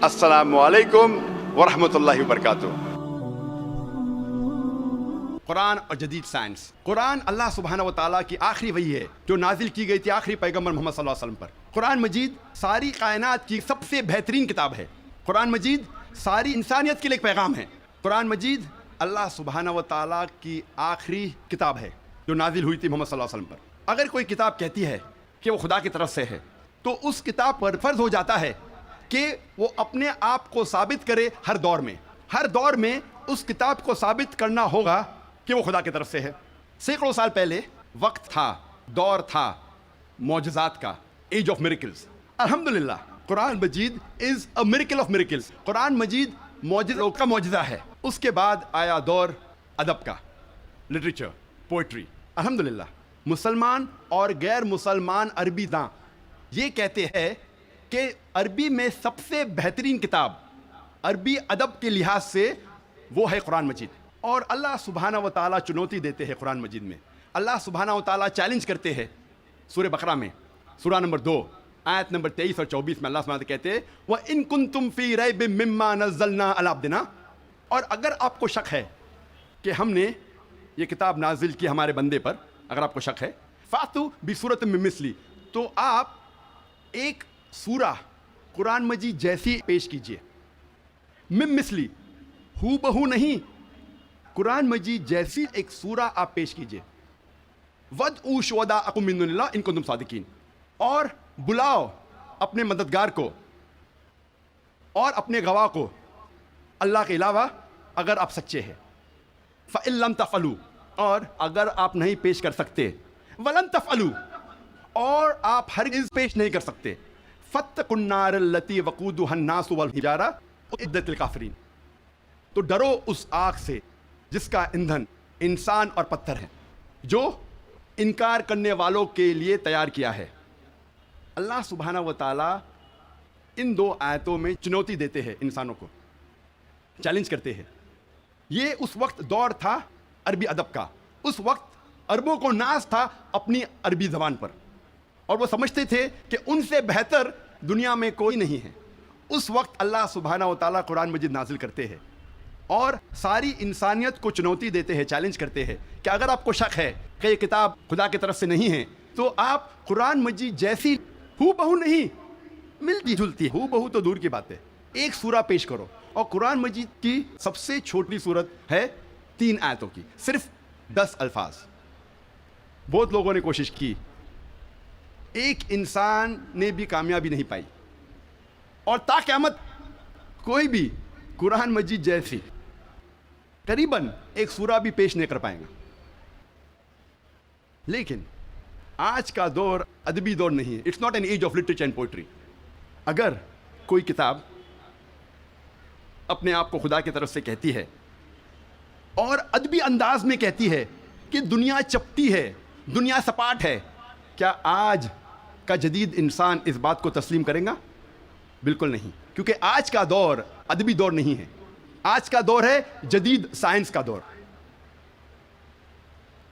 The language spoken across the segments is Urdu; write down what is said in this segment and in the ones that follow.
السلام علیکم ورحمۃ اللہ وبرکاتہ۔ قرآن اور جدید سائنس۔ قرآن اللہ سبحانہ و تعالیٰ کی آخری وحی ہے جو نازل کی گئی تھی آخری پیغمبر محمد صلی اللہ علیہ وسلم پر۔ قرآن مجید ساری کائنات کی سب سے بہترین کتاب ہے۔ قرآن مجید ساری انسانیت کے لیے ایک پیغام ہے۔ قرآن مجید اللہ سبحانہ و تعالیٰ کی آخری کتاب ہے جو نازل ہوئی تھی محمد صلی اللہ علیہ وسلم پر۔ اگر کوئی کتاب کہتی ہے کہ وہ خدا کی طرف سے ہے تو اس کتاب پر فرض ہو جاتا ہے کہ وہ اپنے آپ کو ثابت کرے ہر دور میں اس کتاب کو ثابت کرنا ہوگا کہ وہ خدا کی طرف سے ہے۔ سینکڑوں سال پہلے وقت تھا، دور تھا معجزات کا، ایج آف میریکلز۔ الحمدللہ Quran Majeed is a miracle of miracles. Quran Majeed معجزوں کا معجزہ ہے۔ اس کے بعد آیا دور ادب کا، لٹریچر، پوئٹری۔ الحمدللہ مسلمان اور غیر مسلمان عربی داں یہ کہتے ہیں کہ عربی میں سب سے بہترین کتاب عربی ادب کے لحاظ سے وہ ہے قرآن مجید۔ اور اللہ سبحانہ و تعالیٰ چنوتی دیتے ہیں قرآن مجید میں۔ اللہ سبحانہ و تعالیٰ چیلنج کرتے ہیں سورہ بقرہ میں، سورہ نمبر 2 آیت نمبر 23 اور 24 میں اللہ سبحانہ کہتے ہیں وَإِن كُنتُمْ فِي رَيْبٍ مِّمَّا نَزَّلْنَا عَلَىٰ عَبْدِنَا، اور اگر آپ کو شک ہے کہ ہم نے یہ کتاب نازل کی ہمارے بندے پر، اگر آپ کو شک ہے فَأْتُوا بِسُورَةٍ مِّن مِّثْلِهِ، تو آپ ایک سورہ قرآن مجید جیسی پیش کیجئے۔ مِن مثلی، ہو بہو نہیں، قرآن مجید جیسی ایک سورہ آپ پیش کیجئے۔ وَادْعُوا شُهَدَاءَكُم مِّن دُونِ اللَّهِ إِن كُنتُمْ صَادِقِينَ، اور بلاؤ اپنے مددگار کو اور اپنے گواہ کو اللہ کے علاوہ اگر آپ سچے ہیں۔ فَإِن لَّمْ تَفْعَلُوا، اور اگر آپ نہیں پیش کر سکتے، وَلَن تَفْعَلُوا، اور آپ ہرگز پیش نہیں کر سکتے، فَاتَّقُوا النَّارَ الَّتِي وَقُودُهَا النَّاسُ وَالْحِجَارَةُ أُعِدَّتْ لِلْكَافِرِينَ، تو ڈرو اس آگ سے جس کا ایندھن انسان اور پتھر ہے، جو انکار کرنے والوں کے لیے تیار کیا ہے۔ اللہ سبحانہ و تعالیٰ ان دو آیتوں میں چنوتی دیتے ہیں، انسانوں کو چیلنج کرتے ہیں۔ یہ اس وقت دور تھا عربی ادب کا، اس وقت عربوں کو ناز تھا اپنی عربی زبان پر، اور وہ سمجھتے تھے کہ ان سے بہتر دنیا میں کوئی نہیں ہے۔ اس وقت اللہ سبحانہ و تعالیٰ قرآن مجید نازل کرتے ہیں اور ساری انسانیت کو چنوتی دیتے ہیں، چیلنج کرتے ہیں کہ اگر آپ کو شک ہے کہ یہ کتاب خدا کی طرف سے نہیں ہے تو آپ قرآن مجید جیسی ہو بہو نہیں، ملتی جلتی، ہو بہو تو دور کی بات ہے، ایک سورہ پیش کرو۔ اور قرآن مجید کی سب سے چھوٹی سورت ہے 3 آیتوں کی، صرف 10 الفاظ۔ بہت لوگوں نے کوشش کی، ایک انسان نے بھی کامیابی نہیں پائی، اور تا قیامت کوئی بھی قرآن مجید جیسی قریباً ایک سورہ بھی پیش نہیں کر پائیں گا۔ لیکن آج کا دور ادبی دور نہیں ہے، it's not an age of literature and poetry. اگر کوئی کتاب اپنے آپ کو خدا کی طرف سے کہتی ہے اور ادبی انداز میں کہتی ہے کہ دنیا چپٹی ہے، دنیا سپاٹ ہے، کیا آج کا جدید انسان اس بات کو تسلیم کرے گا؟ بالکل نہیں، کیونکہ آج کا دور ادبی دور نہیں ہے، آج کا دور ہے جدید سائنس کا دور۔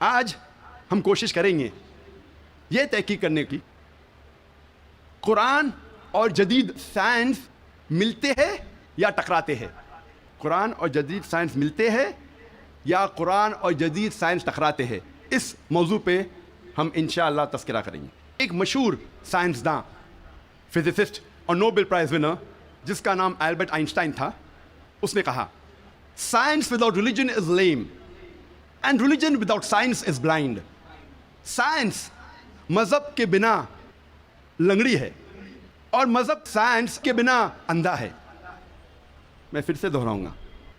آج ہم کوشش کریں گے یہ تحقیق کرنے کی قرآن اور جدید سائنس ملتے ہیں یا ٹکراتے ہیں، قرآن اور جدید سائنس ملتے ہیں یا قرآن اور جدید سائنس ٹکراتے ہیں۔ اس موضوع پہ ہم انشاءاللہ تذکرہ کریں گے۔ ایک مشہور سائنسداں، فزسسٹ اور نوبل پرائز ونر جس کا نام البرٹ آئنسٹائن تھا، اس نے کہا science without religion is lame and religion without science is blind. Science مذہب کے بنا لنگڑی ہے اور مذہب سائنس کے بنا اندھا ہے۔ میں پھر سے دہراؤں گا،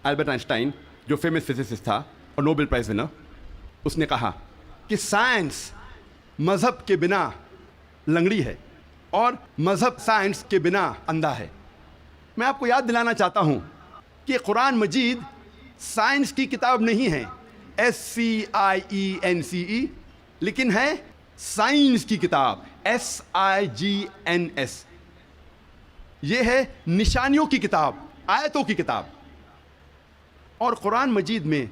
البرٹ آئنسٹائن جو فیمس فزسسٹ تھا اور نوبل پرائز ونر، اس نے کہا کہ سائنس مذہب کے بنا لنگڑی ہے اور مذہب سائنس کے بنا اندھا ہے۔ میں آپ کو یاد دلانا چاہتا ہوں کہ قرآن مجید سائنس کی کتاب نہیں ہے، SCIENCE، لیکن ہے سائنس کی کتاب، SIGNS۔ یہ ہے نشانیوں کی کتاب، آیتوں کی کتاب۔ اور قرآن مجید میں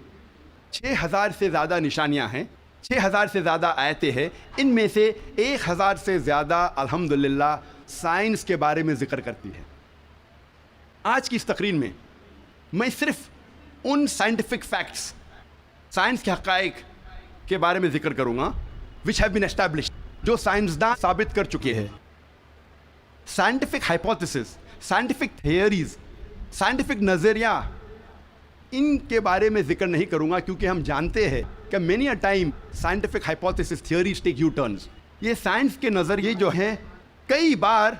6000 سے زیادہ نشانیاں ہیں، 6000 سے زیادہ آیتیں ہیں، ان میں سے 1000 سے زیادہ الحمدللہ سائنس کے بارے میں ذکر کرتی ہے۔ آج کی اس تقریر میں صرف ان سائنٹیفک فیکٹس، سائنس کے حقائق کے بارے میں ذکر کروں گا وچ ہیو بین اسٹیبلشڈ، جو سائنسداں ثابت کر چکے ہیں. Scientific hypotheses, scientific theories, scientific نظریہ، ان کے بارے میں ذکر نہیں کروں گا کیونکہ ہم جانتے ہیں کہ many a time scientific hypotheses theories take U turns. یہ سائنس کے نظریے جو ہیں کئی بار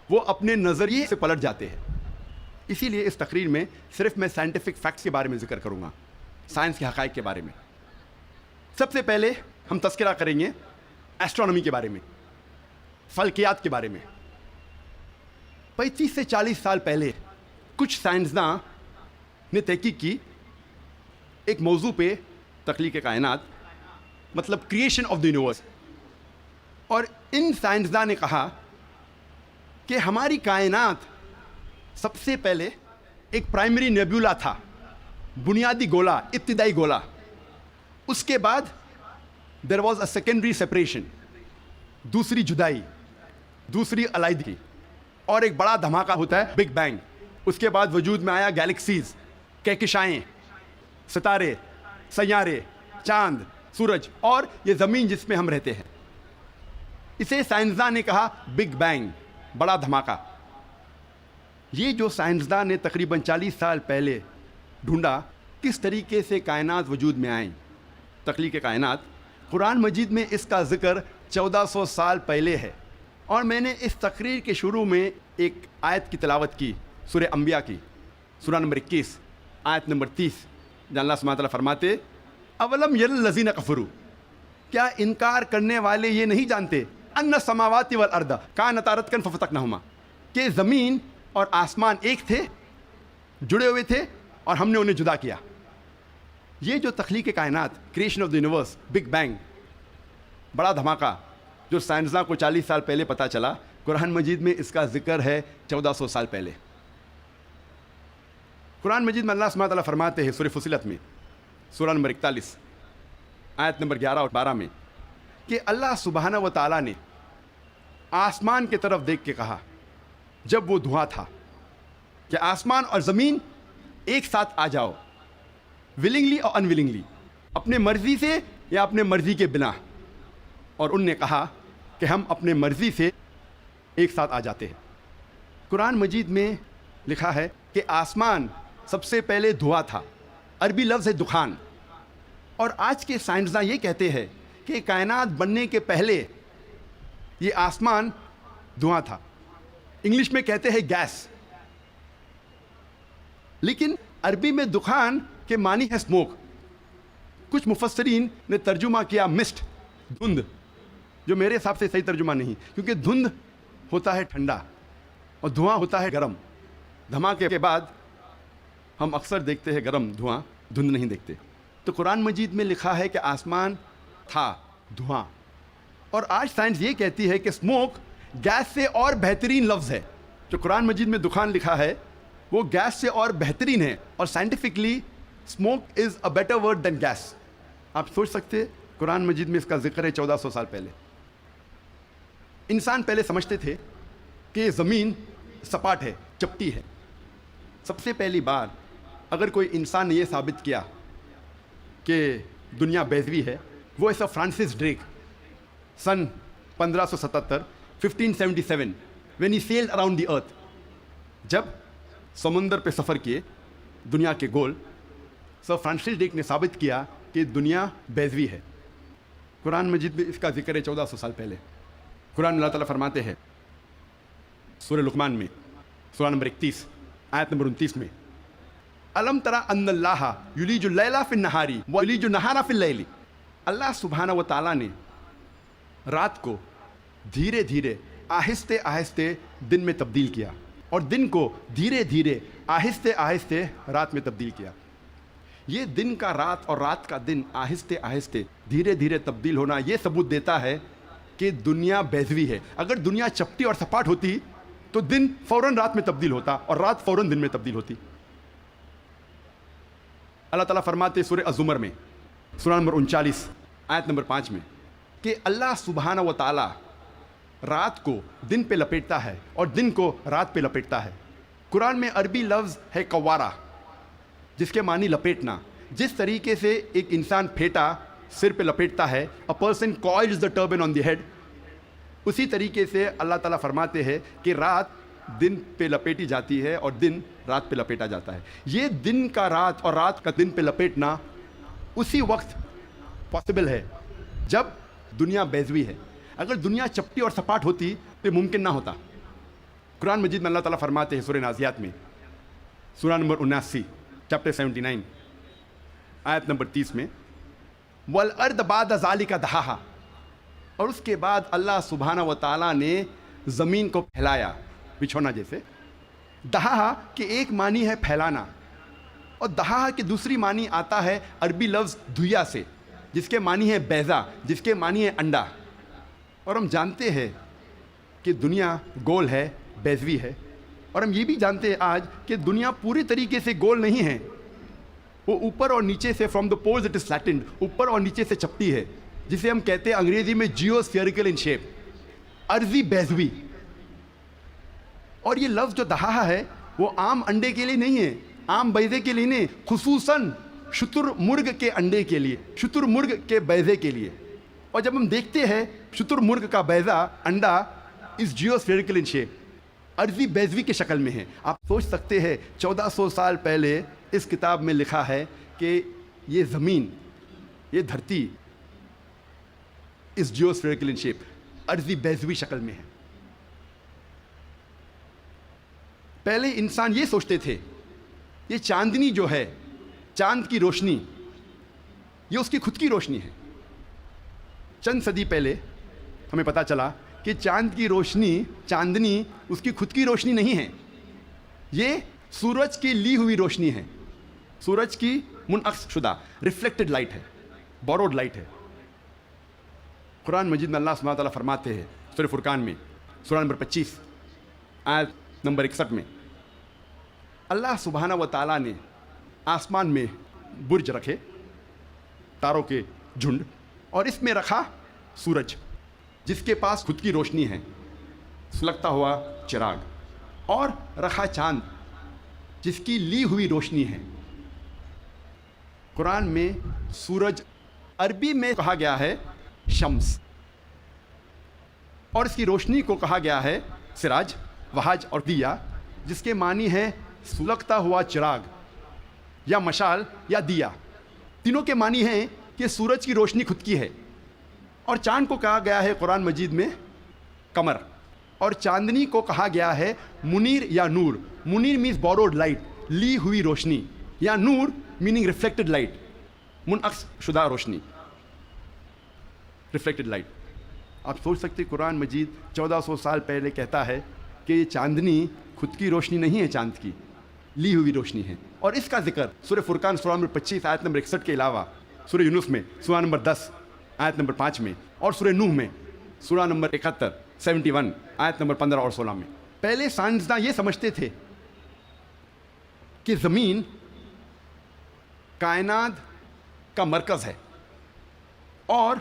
وہ اپنے نظریے سے پلٹ جاتے ہیں. اسی لیے اس تقریر میں صرف میں سائنٹیفک فیکٹس کے بارے میں ذکر کروں گا، سائنس کے حقائق کے بارے میں. سب سے پہلے ہم تذکرہ کریں گے ایسٹرونومی کے بارے میں، فلکیات کے بارے میں. 35 سے 40 سال پہلے کچھ سائنسداں نے تحقیق کی ایک موضوع پہ، تخلیق کائنات، مطلب کریشن آف دی یونیورس. اور ان سائنسداں نے کہا کہ ہماری کائنات سب سے پہلے ایک پرائمری نیبولا تھا، بنیادی گولا، ابتدائی گولا. اس کے بعد there was a secondary separation, دوسری جدائی، دوسری علیحدگی، اور ایک بڑا دھماکہ ہوتا ہے بگ بینگ. اس کے بعد وجود میں آیا گیلیکسیز، کہکشائیں، ستارے، سیارے، چاند، سورج، اور یہ زمین جس میں ہم رہتے ہیں. اسے سائنسداں نے کہا بگ بینگ، بڑا دھماکہ. یہ جو سائنسداں نے تقریباً 40 سال پہلے ڈھونڈا کس طریقے سے کائنات وجود میں آئیں، تخلیق کائنات، قرآن مجید میں اس کا ذکر 1400 سال پہلے ہے. اور میں نے اس تقریر کے شروع میں ایک آیت کی تلاوت کی، سورہ انبیاء کی، سورہ نمبر 21 آیت نمبر 30، جہاں اللہ سبحانہ تعالیٰ فرماتے اولم یر الذین کفروا، کیا انکار کرنے والے یہ نہیں جانتے ان السماوات والارض کانتا رتقا ففتقناہما، کہ زمین اور آسمان ایک تھے، جڑے ہوئے تھے، اور ہم نے انہیں جدا کیا. یہ جو تخلیق کائنات، creation of the universe, big bang, بڑا دھماکہ، جو سائنسداں کو 40 سال پہلے پتہ چلا، قرآن مجید میں اس کا ذکر ہے 1400 سال پہلے. قرآن مجید میں اللہ سبحانہ تعالیٰ فرماتے ہیں سورہ فصلت میں، سورہ نمبر 41 آیت نمبر 11 اور 12 میں، کہ اللہ سبحانہ و تعالیٰ نے آسمان کی طرف دیکھ کے کہا جب وہ دھواں تھا کہ آسمان اور زمین ایک ساتھ آ جاؤ، ولنگلی اور انولنگلی، اپنے مرضی سے یا اپنے مرضی کے بنا. اور ان نے کہا کہ ہم اپنے مرضی سے ایک ساتھ آ جاتے ہیں. قرآن مجید میں لکھا ہے کہ آسمان سب سے پہلے دھواں تھا، عربی لفظ ہے دخان. اور آج کے سائنسداں یہ کہتے ہیں کہ کائنات بننے کے پہلے یہ آسمان دھواں تھا، انگلش میں کہتے ہیں گیس. لیکن عربی میں دخان کے معنی ہے اسموک. کچھ مفسرین نے ترجمہ کیا مسٹ، دھند، جو میرے حساب سے صحیح ترجمہ نہیں، کیونکہ دھند ہوتا ہے ٹھنڈا اور دھواں ہوتا ہے گرم. دھماکے کے بعد ہم اکثر دیکھتے ہیں گرم دھواں، دھند نہیں دیکھتے. تو قرآن مجید میں لکھا ہے کہ آسمان تھا دھواں. اور آج سائنس یہ کہتی ہے کہ اسموک گیس سے اور بہترین لفظ ہے. جو قرآن مجید میں دخان لکھا ہے وہ گیس سے اور بہترین ہے، اور scientifically smoke is a better word than gas. آپ سوچ سکتے قرآن مجید میں اس کا ذکر ہے 1400 سال پہلے. انسان پہلے سمجھتے تھے کہ زمین سپاٹ ہے، چپٹی ہے. سب سے پہلی بار اگر کوئی انسان نے یہ ثابت کیا کہ دنیا بیضوی ہے، وہ ایسا Francis Drake sun 1577 1577 when he sailed around the earth، جب سمندر پہ سفر کیے دنیا کے گول، سر فرانسس ڈریک نے ثابت کیا کہ دنیا بیضوی ہے. قرآن مجید میں اس کا ذکر ہے 1400 سال پہلے. قرآن اللہ تعالیٰ فرماتے ہیں سورہ لقمان میں، سورہ نمبر 31 آیت نمبر 29 میں، الم تری ان اللہ یولج اللیل فی النہار ویولج النہار فی اللیل. اللہ سبحانہ و تعالیٰ نے رات کو دھیرے دھیرے آہستہ آہستہ دن میں تبدیل کیا، اور دن کو دھیرے دھیرے آہستہ آہستہ رات میں تبدیل کیا. یہ دن کا رات اور رات کا دن آہستہ آہستہ دھیرے دھیرے تبدیل ہونا یہ ثبوت دیتا ہے کہ دنیا بیضوی ہے. اگر دنیا چپٹی اور سپاٹ ہوتی تو دن فوراً رات میں تبدیل ہوتا اور رات فوراً دن میں تبدیل ہوتی. اللہ تعالیٰ فرماتے سورہ الزمر میں، سورہ نمبر 39 آیت نمبر 5 میں، کہ اللہ سبحانہ و تعالیٰ رات کو دن پہ لپیٹتا ہے اور دن کو رات پہ لپیٹتا ہے. قرآن میں عربی لفظ ہے قوارہ، جس کے معنی لپیٹنا. جس طریقے سے ایک انسان پھیٹا سر پہ لپیٹتا ہے، a person coils the turban on the head، اسی طریقے سے اللہ تعالیٰ فرماتے ہیں کہ رات دن پہ لپیٹی جاتی ہے اور دن رات پہ لپیٹا جاتا ہے. یہ دن کا رات اور رات کا دن پہ لپیٹنا اسی وقت پاسبل ہے جب دنیا بیضوی ہے. اگر دنیا چپٹی اور سپاٹ ہوتی تو ممکن نہ ہوتا. قرآن مجید میں اللہ تعالیٰ فرماتے ہیں سورہ نازیات میں، سورہ نمبر 79 چیپٹر 79 آیت نمبر 30 میں، وَالْأَرْضَ بَعْدَ ذَلِكَ دَحَاهَا، اور اس کے بعد اللہ سبحانہ و تعالیٰ نے زمین کو پھیلایا بچھونا جیسے. دہا کے ایک معنی ہے پھیلانا، اور دہا کے دوسری معنی آتا ہے عربی لفظ دھویا سے، جس کے معنی ہے بیضا، جس کے معنی ہے انڈا. اور ہم جانتے ہیں کہ دنیا گول ہے، بیضوی ہے، اور ہم یہ بھی جانتے ہیں آج کہ دنیا پوری طریقے سے گول نہیں ہے. وہ اوپر اور نیچے سے from the poles it is flattened, اوپر اور نیچے سے چپٹی ہے، جسے ہم کہتے ہیں انگریزی میں جیو اسفیئریکل ان شیپ، عرضی بیضوی. اور یہ لفظ جو دہا ہے وہ عام انڈے کے لیے نہیں ہے، عام بیضے کے لیے نہیں، خصوصاً شتر مرغ کے انڈے کے لیے، شتر مرغ کے بیضے کے لیے. اور جب ہم دیکھتے ہیں شتر مرغ کا بیضا انڈا اس جیو اسفیئریکل ان شیپ، عرضی بیضوی کے شکل میں ہے. آپ سوچ سکتے ہیں 1400 سال پہلے اس کتاب میں لکھا ہے کہ یہ زمین، یہ دھرتی اس جیو اسفیئریکل ان شیپ، عرضی بیضوی شکل میں ہے. پہلے انسان یہ سوچتے تھے یہ چاندنی جو ہے، چاند کی روشنی، یہ اس کی خود کی روشنی ہے. چند صدی پہلے ہمیں پتہ چلا کہ چاند کی روشنی، چاندنی اس کی خود کی روشنی نہیں ہے، یہ سورج کی لی ہوئی روشنی ہے، سورج کی منعکس شدہ ریفلیکٹڈ لائٹ ہے، بوروڈ لائٹ ہے. قرآن مجید میں اللہ سبحانہ تعالیٰ فرماتے ہیں سورہ فرقان میں سورہ نمبر 25 آیت نمبر 61 میں، اللہ سبحانہ و تعالیٰ نے آسمان میں برج رکھے، تاروں کے جھنڈ، اور اس میں رکھا سورج جس کے پاس خود کی روشنی ہے، سلگتا ہوا چراغ، اور رکھا چاند جس کی لی ہوئی روشنی ہے. قرآن میں سورج عربی میں کہا گیا ہے شمس، اور اس کی روشنی کو کہا گیا ہے سراج، وہاج اور دیا، جس کے معنی ہے سلگتا ہوا چراغ یا مشال یا دیا. تینوں کے معنی ہیں کہ سورج کی روشنی خود کی ہے. اور چاند کو کہا گیا ہے قرآن مجید میں قمر، اور چاندنی کو کہا گیا ہے منیر یا نور. منیر مینز بوروڈ لائٹ، لی ہوئی روشنی، یا نور میننگ ریفلیکٹڈ لائٹ، منعکس شدہ روشنی، ریفلیکٹڈ لائٹ. آپ سوچ سکتے قرآن مجید 1400 سال پہلے کہتا ہے کہ یہ چاندنی خود کی روشنی نہیں ہے، چاند کی لی ہوئی روشنی ہے. اور اس کا ذکر سورہ فرقان سورہ نمبر 25 آیت نمبر 61 کے علاوہ سورہ یونس میں سورہ نمبر 10 آیت نمبر 5 میں، اور سورہ نوح میں سورہ نمبر 71 آیت نمبر 15 اور 16 میں. پہلے سائنسداں یہ سمجھتے تھے کہ زمین کائنات کا مرکز ہے اور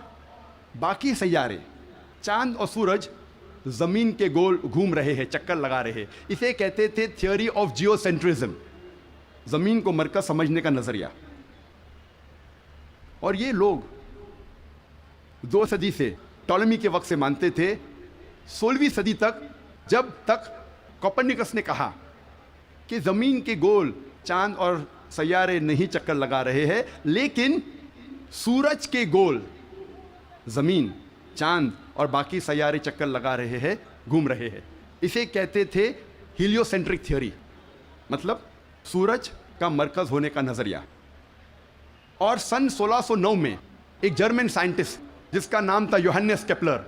باقی سیارے، چاند اور سورج زمین کے گول گھوم رہے ہیں، چکر لگا رہے ہیں. اسے کہتے تھے تھیوری آف جیو سینٹرزم، زمین کو مرکز سمجھنے کا نظریہ. اور یہ لوگ 2 صدی سے، ٹولمی کے وقت سے مانتے تھے، 16ویں صدی تک، جب تک کوپرنیکس نے کہا کہ زمین کے گول چاند اور سیارے نہیں چکر لگا رہے ہیں، لیکن سورج کے گول زمین، چاند اور باقی سیارے چکر لگا رہے ہیں، گھوم رہے ہیں. اسے کہتے تھے ہیلیو سینٹرک تھیوری، مطلب سورج کا مرکز ہونے کا نظریہ. اور سن 1609 میں ایک جرمن سائنٹسٹ جس کا نام تھا یوہنس کیپلر،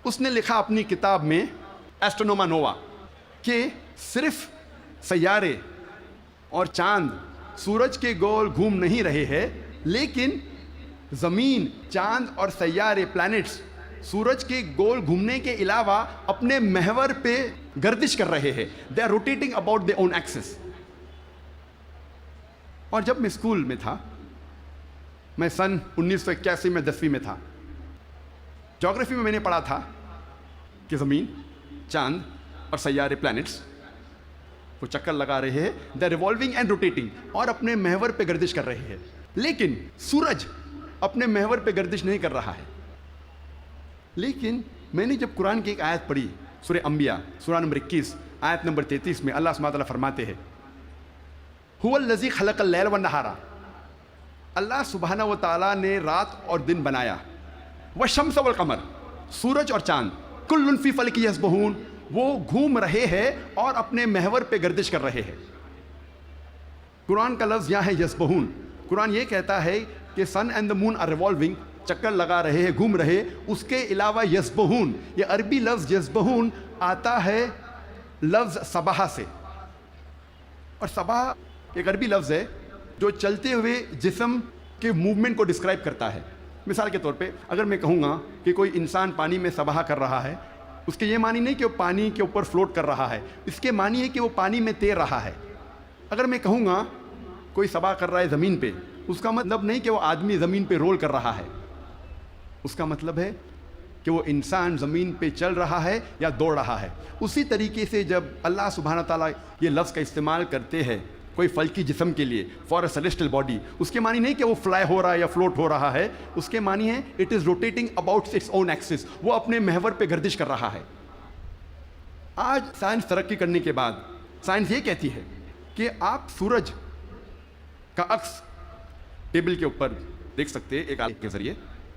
اس نے لکھا اپنی کتاب میں ایسٹرونوما نووا کہ صرف سیارے اور چاند سورج کے گول گھوم نہیں رہے ہیں، لیکن زمین، چاند اور سیارے، پلانٹس، سورج کے گول گھومنے کے علاوہ اپنے محور پہ گردش کر رہے ہیں. They are rotating about their own axis. اور جب میں اسکول میں تھا، میں سن 1981 میں 10ویں میں تھا، جغرافی میں نے پڑھا تھا کہ زمین، چاند اور سیارے، پلانٹس وہ چکر لگا رہے ہیں، they are revolving and rotating, اور اپنے محور پہ گردش کر رہے ہیں. لیکن سورج اپنے محور پہ گردش نہیں کر رہا ہے. لیکن میں نے جب قرآن کی ایک آیت پڑھی، سورہ انبیاء سورہ نمبر 21 آیت نمبر 33 میں اللہ سبحانہ تعالیٰ فرماتے ہیں هو الذی خلق اللیل والنہار، اللہ سبحانہ و تعالیٰ نے رات اور دن بنایا. والشمس والقمر، سورج اور چاند، کل فی فلک یسبحون، وہ گھوم رہے ہیں اور اپنے محور پہ گردش کر رہے ہیں. قرآن کا لفظ یہاں ہے یسبحون. قرآن یہ کہتا ہے کہ sun and the moon are revolving, چکر لگا رہے ہیں، گھوم رہے. اس کے علاوہ یسبحون، یہ عربی لفظ یسبحون آتا ہے لفظ صباح سے، اور صباح ایک عربی لفظ ہے جو چلتے ہوئے جسم کے موومنٹ کو ڈسکرائب کرتا ہے. مثال کے طور پہ اگر میں کہوں گا کہ کوئی انسان پانی میں سباہ کر رہا ہے، اس کے یہ معنی نہیں کہ وہ پانی کے اوپر فلوٹ کر رہا ہے، اس کے معنی ہے کہ وہ پانی میں تیر رہا ہے. اگر میں کہوں گا کوئی سباہ کر رہا ہے زمین پہ، اس کا مطلب نہیں کہ وہ آدمی زمین پہ رول کر رہا ہے، اس کا مطلب ہے کہ وہ انسان زمین پہ چل رہا ہے یا دوڑ رہا ہے. اسی طریقے سے جب اللہ سبحانہ تعالیٰ یہ لفظ کا استعمال کرتے ہیں کوئی فلکی جسم کے لیے، فار اے سیلیسٹل باڈی، اس کے معنی نہیں کہ وہ فلائی ہو رہا ہے یا فلوٹ ہو رہا ہے، اس کے معنی ہے it is rotating about its own axis, وہ اپنے محور پہ گردش کر رہا ہے. آج سائنس ترقی کرنے کے بعد سائنس یہ کہتی ہے کہ آپ سورج کا عکس ٹیبل کے اوپر دیکھ سکتے ہیں ایک آلے کے ذریعے،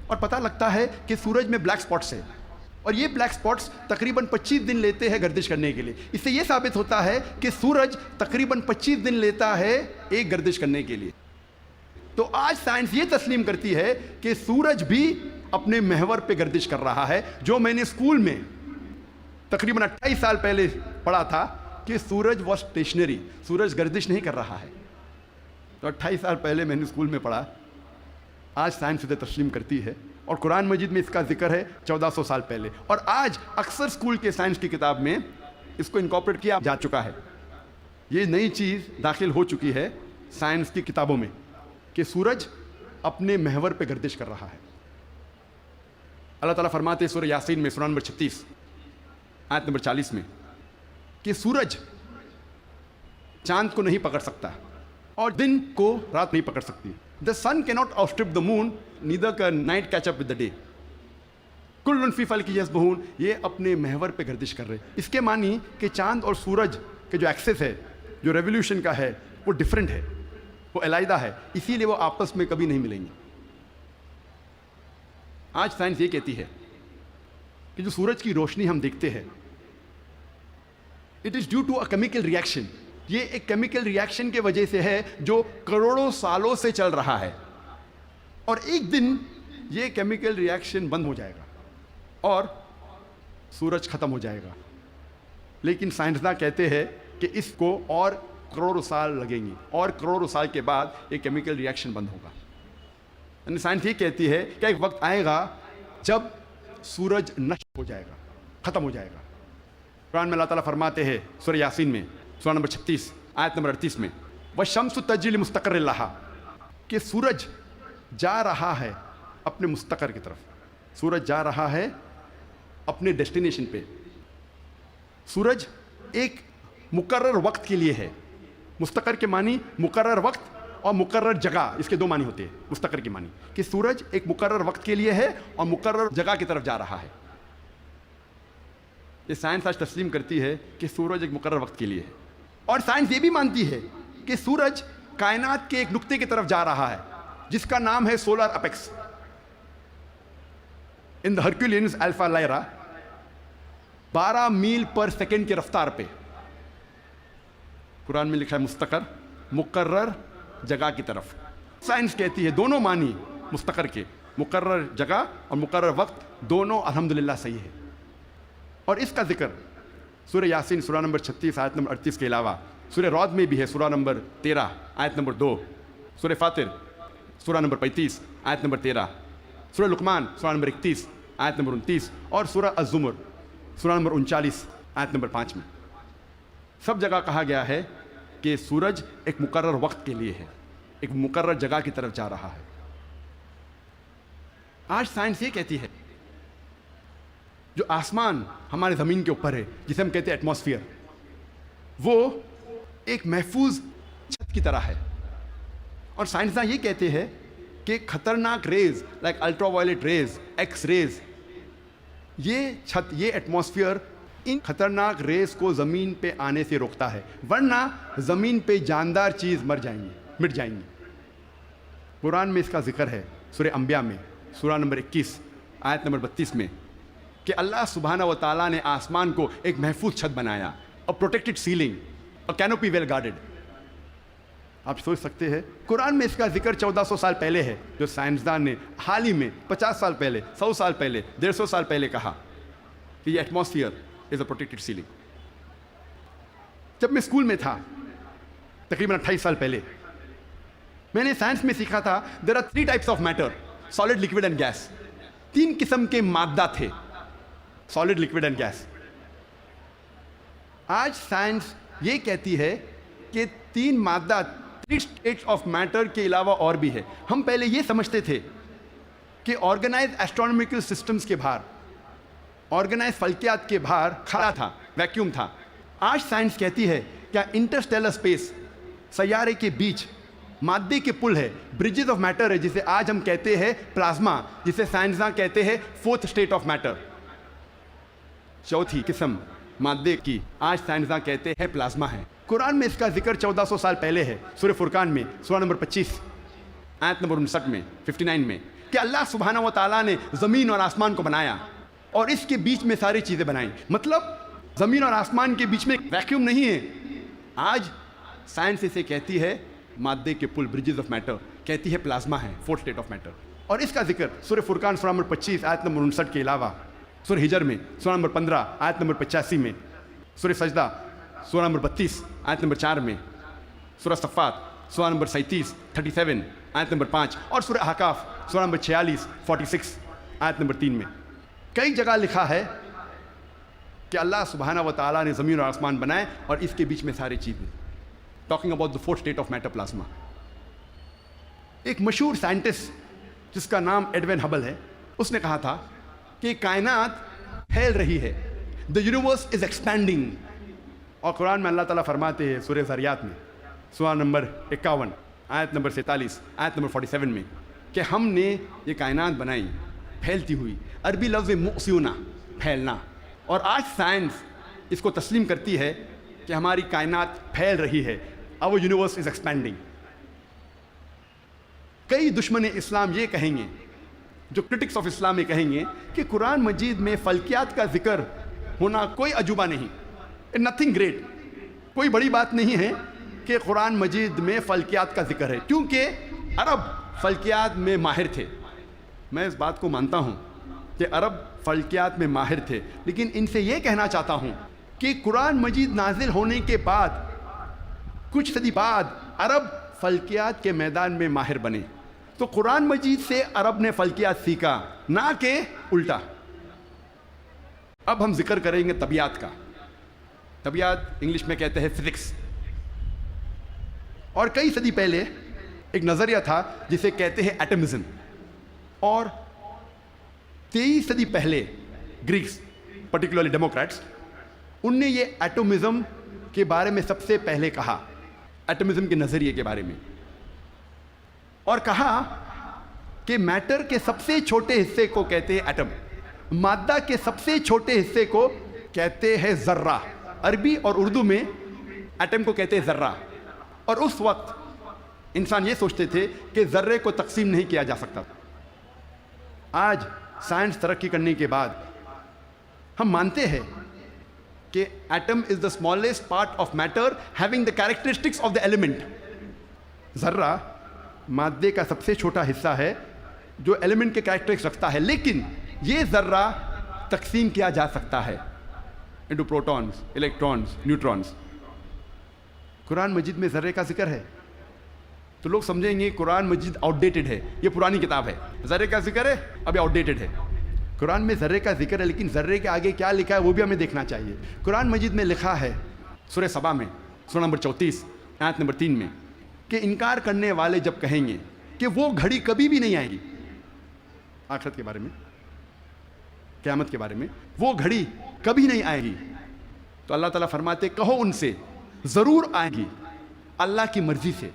اور پتہ لگتا ہے کہ سورج میں بلیک سپاٹس ہے، اور یہ بلیک سپاٹس تقریباً 25 دن لیتے ہیں گردش کرنے کے لیے. اس سے یہ ثابت ہوتا ہے کہ سورج تقریباً 25 دن لیتا ہے ایک گردش کرنے کے لیے. تو آج سائنس یہ تسلیم کرتی ہے کہ سورج بھی اپنے محور پہ گردش کر رہا ہے. جو میں نے اسکول میں تقریباً 28 سال پہلے پڑھا تھا کہ سورج واز اسٹیشنری، سورج گردش نہیں کر رہا ہے، تو 28 سال پہلے میں نے اسکول میں پڑھا. آج سائنس اسے تسلیم کرتی ہے، اور قرآن مجید میں اس کا ذکر ہے 1400 سال پہلے. اور آج اکثر اسکول کے سائنس کی کتاب میں اس کو انکارپوریٹ کیا جا چکا ہے. یہ نئی چیز داخل ہو چکی ہے سائنس کی کتابوں میں کہ سورج اپنے محور پہ گردش کر رہا ہے. اللہ تعالیٰ فرماتے ہیں سورہ یاسین میں سورہ نمبر 36 آیت نمبر 40 میں کہ سورج چاند کو نہیں پکڑ سکتا اور دن کو رات نہیں پکڑ سکتی. The sun cannot outstrip the moon, neither can night catch up with the day. کل فی فلک یسبحون، یہ اپنے محور پہ گردش کر رہے. اس کے معنی کہ چاند اور سورج کے جو ایکسس ہے، جو ریولیوشن کا ہے، وہ ڈیفرنٹ ہے، وہ علیحدہ ہے، اسی لیے وہ آپس میں کبھی نہیں ملیں گے. آج سائنس یہ کہتی ہے کہ جو سورج کی روشنی ہم دیکھتے ہیں، it is due to a chemical reaction. یہ ایک کیمیکل ریئیکشن کے وجہ سے ہے جو کروڑوں سالوں سے چل رہا ہے، اور ایک دن یہ کیمیکل ریئیکشن بند ہو جائے گا اور سورج ختم ہو جائے گا. لیکن سائنسداں کہتے ہیں کہ اس کو اور کروڑوں سال لگیں گے، اور کروڑوں سال کے بعد یہ کیمیکل ریئیکشن بند ہوگا. یعنی سائنس یہ کہتی ہے کہ ایک وقت آئے گا جب سورج نشٹ ہو جائے گا، ختم ہو جائے گا. قرآن میں اللہ تعالیٰ فرماتے ہیں سورہ یاسین میں سورہ نمبر 36 آیت نمبر 38 میں وَالشَّمْسُ تَجْرِي لِمُسْتَقَرٍّ لَهَا، کہ سورج جا رہا ہے اپنے مستقر کی طرف. سورج جا رہا ہے اپنے ڈیسٹینیشن پہ. سورج ایک مقرر وقت کے لیے ہے. مستقر کے معنی مقرر وقت اور مقرر جگہ، اس کے دو معنی ہوتے ہیں. مستقر کے معنی کہ سورج ایک مقرر وقت کے لیے ہے اور مقرر جگہ کی طرف جا رہا ہے. یہ سائنس آج تسلیم کرتی ہے کہ سورج ایک مقرر وقت کے لیے ہے. اور سائنس یہ بھی مانتی ہے کہ سورج کائنات کے ایک نقطے کی طرف جا رہا ہے جس کا نام ہے سولر اپیکس. ان دا ہرکولینز الفا لائرا 12 میل پر سیکنڈ کی رفتار پہ. قرآن میں لکھا ہے مستقر، مقرر جگہ کی طرف. سائنس کہتی ہے دونوں معنی مستقر کے، مقرر جگہ اور مقرر وقت، دونوں الحمدللہ صحیح ہے. اور اس کا ذکر سورہ یاسین سورہ نمبر 36 آیت نمبر 38 کے علاوہ سورہ رعد میں بھی ہے، سورہ نمبر 13 آیت نمبر 2، سورہ فاطر سورہ نمبر 35 آیت نمبر 13، سورہ لقمان سورہ نمبر 31 آیت نمبر 29، اور سورہ الزمر سورہ نمبر 39 آیت نمبر 5 میں. سب جگہ کہا گیا ہے کہ سورج ایک مقرر وقت کے لیے ہے، ایک مقرر جگہ کی طرف جا رہا ہے. آج سائنس یہ کہتی ہے جو آسمان ہمارے زمین کے اوپر ہے، جسے ہم کہتے ہیں ایٹماسفیئر، وہ ایک محفوظ چھت کی طرح ہے. اور سائنسداں یہ کہتے ہیں کہ خطرناک rays like ultraviolet rays, X rays, یہ چھت، یہ ایٹماسفیئر ان خطرناک ریز کو زمین پہ آنے سے روکتا ہے، ورنہ زمین پہ جاندار چیز مٹ جائیں گی. قرآن میں اس کا ذکر ہے سورہ انبیاء میں، سورہ نمبر 21 آیت نمبر 32 میں، کہ اللہ سبحانہ و تعالیٰ نے آسمان کو ایک محفوظ چھت بنایا، اور پروٹیکٹڈ سیلنگ، اور کینوپی ویل گارڈڈ. آپ سوچ سکتے ہیں قرآن میں اس کا ذکر 1400 سال پہلے ہے، جو سائنسدان نے حال ہی میں 50 سال پہلے، 100 سال پہلے، 150 سال پہلے کہا کہ یہ ایٹماسفیئر از اے پروٹیکٹڈ سیلنگ. جب میں اسکول میں تھا تقریباً 28 سال پہلے، میں نے سائنس میں سیکھا تھا there are 3 types of matter, solid, liquid and gas. 3 قسم کے مادہ تھے، سالڈ، لکوڈ اینڈ گیس. آج سائنس یہ کہتی ہے کہ 3 مادہ، 3 اسٹیٹس آف میٹر کے علاوہ اور بھی ہے. ہم پہلے یہ سمجھتے تھے کہ آرگنائز ایسٹرونومیکل سسٹمز کے باہر، آرگنائز فلکیات کے باہر خلا تھا، ویکیوم تھا. آج سائنس کہتی ہے کیا انٹرسٹیلر اسپیس، سیارے کے بیچ مادے کے پل ہے، برجز آف میٹر ہے، جسے آج ہم کہتے ہیں پلازما، جسے سائنسداں کہتے ہیں 4th اسٹیٹ آف میٹر، 4تھی قسم مادے کی آج سائنسداں کہتے ہیں پلازما ہے. قرآن میں اس کا ذکر 1400 سال پہلے ہے، سورہ فرقان میں، سورہ نمبر 25 آیت نمبر 59 میں، 59 میں، کہ اللہ سبحانہ و تعالیٰ نے زمین اور آسمان کو بنایا اور اس کے بیچ میں ساری چیزیں بنائیں. مطلب زمین اور آسمان کے بیچ میں ویکیوم نہیں ہے. آج سائنس اسے کہتی ہے مادے کے پل، برجز آف میٹر، کہتی ہے پلازما ہے، 4th اسٹیٹ آف میٹر. اور اس کا ذکر سورہ فرقان سورہ نمبر 25 آیت نمبر 59 کے علاوہ سورہ ہجر میں، سورہ نمبر 15 آیت نمبر 85 میں، سورہ سجدہ سورہ نمبر 32 آیت نمبر 4 میں، سورہ صفات سورہ نمبر 37 آیت نمبر 5، اور سورہ احقاف سورہ نمبر 46 آیت نمبر 3 میں کئی جگہ لکھا ہے کہ اللہ سبحانہ و تعالیٰ نے زمین اور آسمان بنائے اور اس کے بیچ میں ساری چیزیں. Talking about the 4th state of matter, plasma. ایک مشہور سائنٹسٹ جس کا نام ایڈوین ہبل ہے، اس نے کہا تھا کہ کائنات پھیل رہی ہے، the universe is expanding. اور قرآن میں اللہ تعالیٰ فرماتے ہیں سورہ ذریات میں، سورہ نمبر 51 آیت نمبر 47 آیت نمبر 47 میں، کہ ہم نے یہ کائنات بنائی پھیلتی ہوئی. عربی لفظ مؤسیونا، پھیلنا. اور آج سائنس اس کو تسلیم کرتی ہے کہ ہماری کائنات پھیل رہی ہے، our universe is expanding. کئی دشمن اسلام یہ کہیں گے، جو کرٹکس آف اسلام یہ کہیں گے کہ قرآن مجید میں فلکیات کا ذکر ہونا کوئی عجوبہ نہیں، نتھنگ گریٹ، کوئی بڑی بات نہیں ہے کہ قرآن مجید میں فلکیات کا ذکر ہے، کیونکہ عرب فلکیات میں ماہر تھے. میں اس بات کو مانتا ہوں کہ عرب فلکیات میں ماہر تھے، لیکن ان سے یہ کہنا چاہتا ہوں کہ قرآن مجید نازل ہونے کے بعد کچھ صدی بعد عرب فلکیات کے میدان میں ماہر بنے. تو قرآن مجید سے عرب نے فلکیات سیکھا، نہ کہ الٹا. اب ہم ذکر کریں گے طبیعت کا. طبیعت انگلش میں کہتے ہیں فزکس. اور کئی صدی پہلے ایک نظریہ تھا جسے کہتے ہیں ایٹمزم. اور 23 صدی پہلے گریکس، پرٹیکولرلی ڈیموکریٹس، ان نے یہ ایٹمزم کے بارے میں سب سے پہلے کہا، ایٹمزم کے نظریے کے بارے میں، اور کہا کہ میٹر کے سب سے چھوٹے حصے کو کہتے ہیں ایٹم، مادہ کے سب سے چھوٹے حصے کو کہتے ہیں ذرہ. عربی اور اردو میں ایٹم کو کہتے ہیں ذرہ. اور اس وقت انسان یہ سوچتے تھے کہ ذرے کو تقسیم نہیں کیا جا سکتا. آج سائنس ترقی کرنے کے بعد ہم مانتے ہیں کہ atom is the smallest part of matter having the characteristics of the element. ذرہ مادے کا سب سے چھوٹا حصہ ہے جو ایلیمنٹ کے کیریکٹرسٹکس رکھتا ہے، لیکن یہ ذرہ تقسیم کیا جا سکتا ہے انٹو پروٹونز، الیکٹرونز، نیوٹرونز. قرآن مجید میں ذرے کا ذکر ہے تو لوگ سمجھیں گے قرآن مجید آؤٹ ڈیٹڈ ہے، یہ پرانی کتاب ہے. ذرے کا ذکر ہے، اب یہ آؤٹ ڈیٹڈ ہے. قرآن میں ذرے کا ذکر ہے، لیکن ذرے کے آگے کیا لکھا ہے وہ بھی ہمیں دیکھنا چاہیے. قرآن مجید میں لکھا ہے سورہ سبا میں، سورہ نمبر 34 آیت نمبر 3 میں، کہ انکار کرنے والے جب کہیں گے کہ وہ گھڑی کبھی بھی نہیں آئے گی، آخرت کے بارے میں، قیامت کے بارے میں، وہ گھڑی کبھی نہیں آئے گی، تو اللہ تعالیٰ فرماتے کہو ان سے ضرور آئیں گی اللہ کی مرضی سے،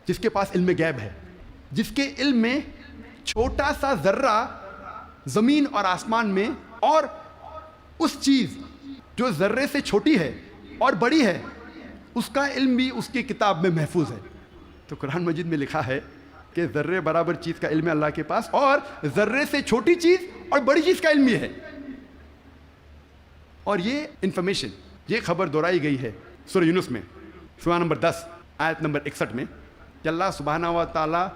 جس کے پاس علم غیب ہے، جس کے علم میں چھوٹا سا ذرہ زمین اور آسمان میں، اور اس چیز جو ذرے سے چھوٹی ہے اور بڑی ہے اس کا علم بھی اس کی کتاب میں محفوظ ہے۔ تو قرآن مجید میں لکھا ہے کہ ذرے برابر چیز کا علم ہے اللہ کے پاس، اور ذرے سے چھوٹی چیز اور بڑی چیز کا علم بھی ہے۔ اور یہ انفارمیشن، یہ خبر دہرائی گئی ہے سورہ یونس میں، سورہ نمبر 10 آیت نمبر 61 میں، کہ اللہ سبحانہ و تعالیٰ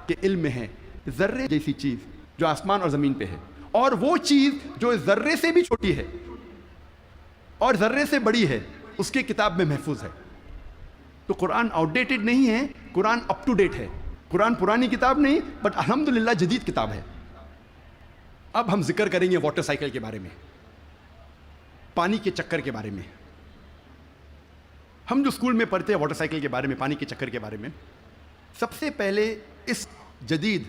کے علم میں ہے ذرے جیسی چیز جو آسمان اور زمین پہ ہے، اور وہ چیز جو ذرے سے بھی چھوٹی ہے اور ذرے سے بڑی ہے اس کی کتاب میں محفوظ ہے۔ تو قرآن آؤٹ ڈیٹڈ نہیں ہے، قرآن اپ ٹو ڈیٹ ہے۔ قرآن پرانی کتاب نہیں، بٹ الحمدللہ جدید کتاب ہے۔ اب ہم ذکر کریں گے واٹر سائیکل کے بارے میں، پانی کے چکر کے بارے میں۔ ہم جو اسکول میں پڑھتے ہیں واٹر سائیکل کے بارے میں، پانی کے چکر کے بارے میں، سب سے پہلے اس جدید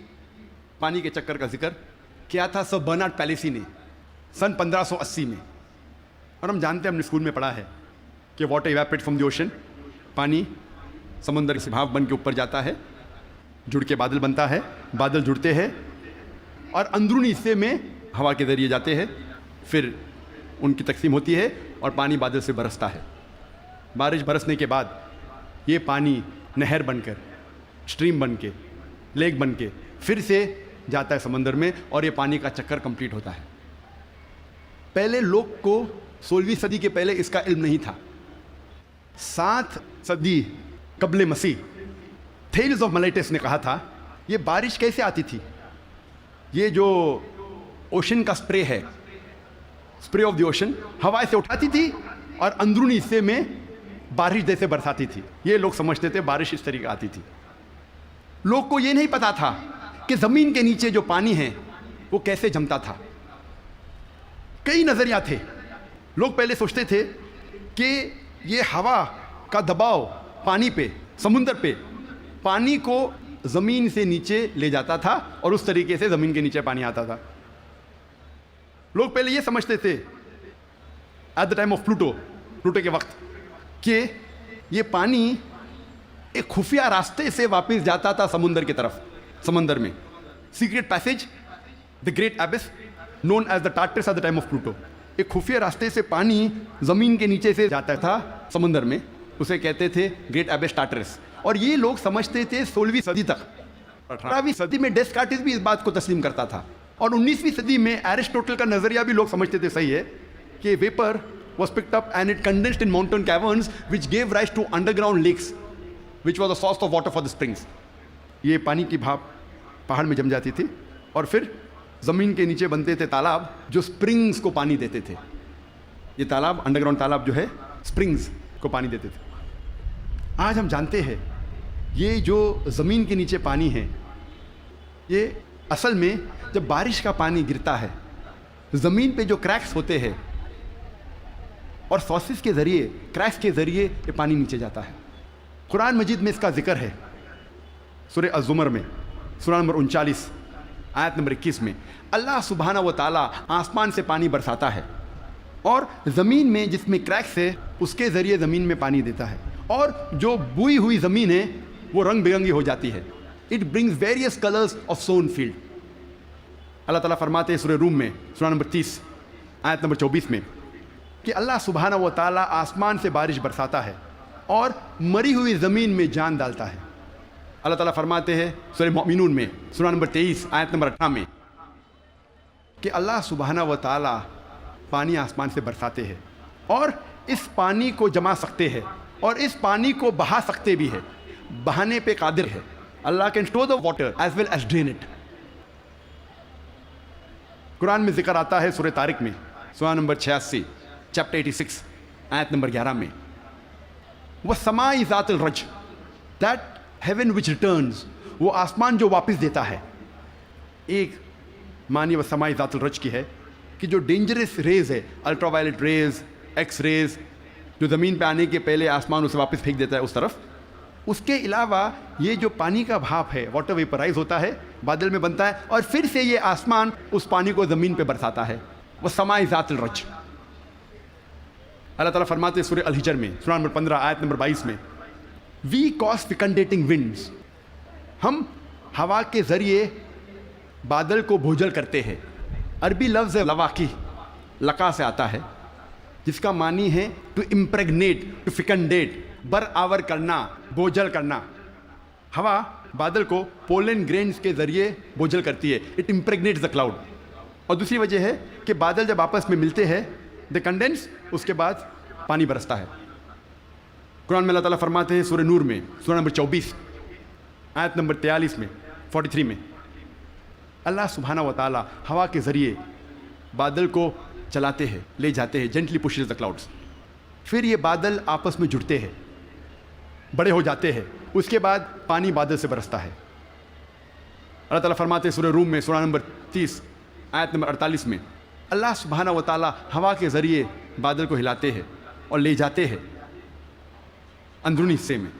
پانی کے چکر کا ذکر کیا تھا سر برنارڈ پیلیسی نے سن 1580 میں۔ اور ہم جانتے ہیں، ہم نے اسکول میں پڑھا ہے کہ water evaporate from the ocean, پانی سمندر سے بھاپ بن کے اوپر جاتا ہے، جڑ کے بادل بنتا ہے، بادل جڑتے ہیں اور اندرونی حصے میں ہوا کے ذریعے جاتے ہیں، پھر ان کی تقسیم ہوتی ہے اور پانی بادل سے برستا ہے۔ بارش برسنے کے بعد یہ پانی نہر بن کر، اسٹریم بن کے، لیک بن کے پھر سے جاتا ہے سمندر میں، اور یہ پانی کا چکر کمپلیٹ ہوتا ہے۔ پہلے لوگ کو 16ویں صدی کے پہلے اس کا علم نہیں تھا۔ 7 صدی قبل مسیح تھیلز آف ملیٹس نے کہا تھا یہ بارش کیسے آتی تھی؟ یہ جو اوشن کا سپرے ہے، سپرے آف دی اوشن، ہوا سے اٹھاتی تھی اور اندرونی حصے میں بارش جیسے برساتی تھی۔ یہ لوگ سمجھتے تھے بارش اس طریقے آتی تھی۔ لوگ کو یہ نہیں پتا تھا کہ زمین کے نیچے جو پانی ہے وہ کیسے جمتا تھا۔ کئی نظریات تھے۔ لوگ پہلے سوچتے تھے کہ یہ ہوا کا دباؤ پانی پہ، سمندر پہ، پانی کو زمین سے نیچے لے جاتا تھا اور اس طریقے سے زمین کے نیچے پانی آتا تھا۔ لوگ پہلے یہ سمجھتے تھے at the time of Plato کے وقت کہ یہ پانی ایک خفیہ راستے سے واپس جاتا تھا سمندر کی طرف، سمندر میں secret passage, the great abyss known as the Tartarus at the time of Pluto. ایک خفیہ راستے سے پانی زمین کے نیچے سے جاتا تھا سمندر میں، اسے کہتے تھے گریٹ ایبس ٹارٹرس۔ اور یہ لوگ سمجھتے تھے 16ویں صدی تک۔ 18ویں صدی میں ڈیسکارٹس بھی اس بات کو تسلیم کرتا تھا، اور 19ویں صدی میں ایرسٹوٹل کا نظریہ بھی لوگ سمجھتے تھے صحیح ہے کہ viper was picked up and it condensed in mountain caverns which gave rise to underground lakes which was the source of water for the springs۔ یہ پانی کی بھاپ پہاڑ میں جم جاتی تھی اور پھر زمین کے نیچے بنتے تھے تالاب جو سپرنگز کو پانی دیتے تھے۔ یہ تالاب، انڈر گراؤنڈ تالاب جو ہے، سپرنگز کو پانی دیتے تھے۔ آج ہم جانتے ہیں یہ جو زمین کے نیچے پانی ہے، یہ اصل میں جب بارش کا پانی گرتا ہے، زمین پہ جو کریکس ہوتے ہیں اور سورسز کے ذریعے، کریکس کے ذریعے یہ پانی نیچے جاتا ہے۔ قرآن مجید میں اس کا ذکر ہے سورہ الزمر میں، سورہ نمبر 39 آیت نمبر 21 میں۔ اللہ سبحانہ و تعالیٰ آسمان سے پانی برساتا ہے اور زمین میں جس میں کریکس ہے اس کے ذریعے زمین میں پانی دیتا ہے، اور جو بوئی ہوئی زمین ہے وہ رنگ برنگی ہو جاتی ہے۔ It brings various colours of sown field. Allah تعالیٰ فرماتے ہیں سورہ روم میں، سورہ نمبر 30 آیت نمبر 24 میں، کہ اللہ سبحانہ و تعالیٰ آسمان سے بارش برساتا ہے اور مری ہوئی زمین میں جان ڈالتا ہے۔ اللہ تعالیٰ فرماتے ہیں سورہ مومنون میں، سورہ نمبر 23 آیت نمبر 18 میں، کہ اللہ سبحانہ و تعالیٰ پانی آسمان سے برساتے ہیں اور اس پانی کو جما سکتے ہیں اور اس پانی کو بہا سکتے بھی ہے، بہانے پہ قادر ہے۔ Allah can store the water as well as drain it. Quran میں ذکر آتا ہے سورہ طارق میں، سورہ نمبر 86 چیپٹر 86 آیت نمبر 11 میں، وَالسَّمَاءِ ذَاتِ الرَّجْ، that heaven which returns، وہ آسمان جو واپس دیتا ہے۔ ایک معنی وَالسَّمَاءِ ذَاتِ الرَّجْ کی ہے کہ جو ڈینجرس ریز ہے، ultraviolet rays, X rays, جو زمین پہ آنے کے پہلے آسمان اسے واپس پھینک دیتا ہے اس طرف۔ اس کے علاوہ یہ جو پانی کا بھاپ ہے، واٹر ویپرائز ہوتا ہے، بادل میں بنتا ہے اور پھر سے یہ آسمان اس پانی کو زمین پہ برساتا ہے۔ وَالسَّمَاءِ ذَاتِ الرَّجْ۔ اللہ تعالیٰ فرماتے ہیں سورہ الحجر میں سورہ نمبر 15 آیت نمبر 22 میں، وی کاز فیکنڈیٹنگ ونڈز، ہم ہوا کے ذریعے بادل کو بھوجل کرتے ہیں۔ عربی لفظ لواقی، لقا سے آتا ہے، جس کا معنی ہے ٹو امپریگنیٹ، ٹو فیکنڈیٹ، برآور کرنا، بوجھل کرنا۔ ہوا بادل کو پولن گرینز کے ذریعے بوجھل کرتی ہے، اٹ امپریگنیٹس دا کلاؤڈ۔ اور دوسری وجہ ہے کہ بادل جب آپس میں ملتے ہیں دے کنڈینس، اس کے بعد پانی برستا ہے۔ قرآن میں اللہ تعالیٰ فرماتے ہیں سورہ نور میں سورہ نمبر 24 آیت نمبر 43 میں 43 میں، اللہ سبحانہ و تعالیٰ ہوا کے ذریعے بادل کو چلاتے ہیں، لے جاتے ہیں، جینٹلی پشز دا کلاؤڈس، پھر یہ بادل آپس میں جڑتے ہیں، بڑے ہو جاتے ہیں، اس کے بعد پانی بادل سے برستا ہے۔ اللہ تعالیٰ فرماتے ہیں سورہ روم میں سورہ نمبر 30 آیت نمبر 48 میں، اللہ سبحانہ و تعالیٰ ہوا کے ذریعے بادل کو ہلاتے ہیں اور لے جاتے ہیں اندرونی حصے میں،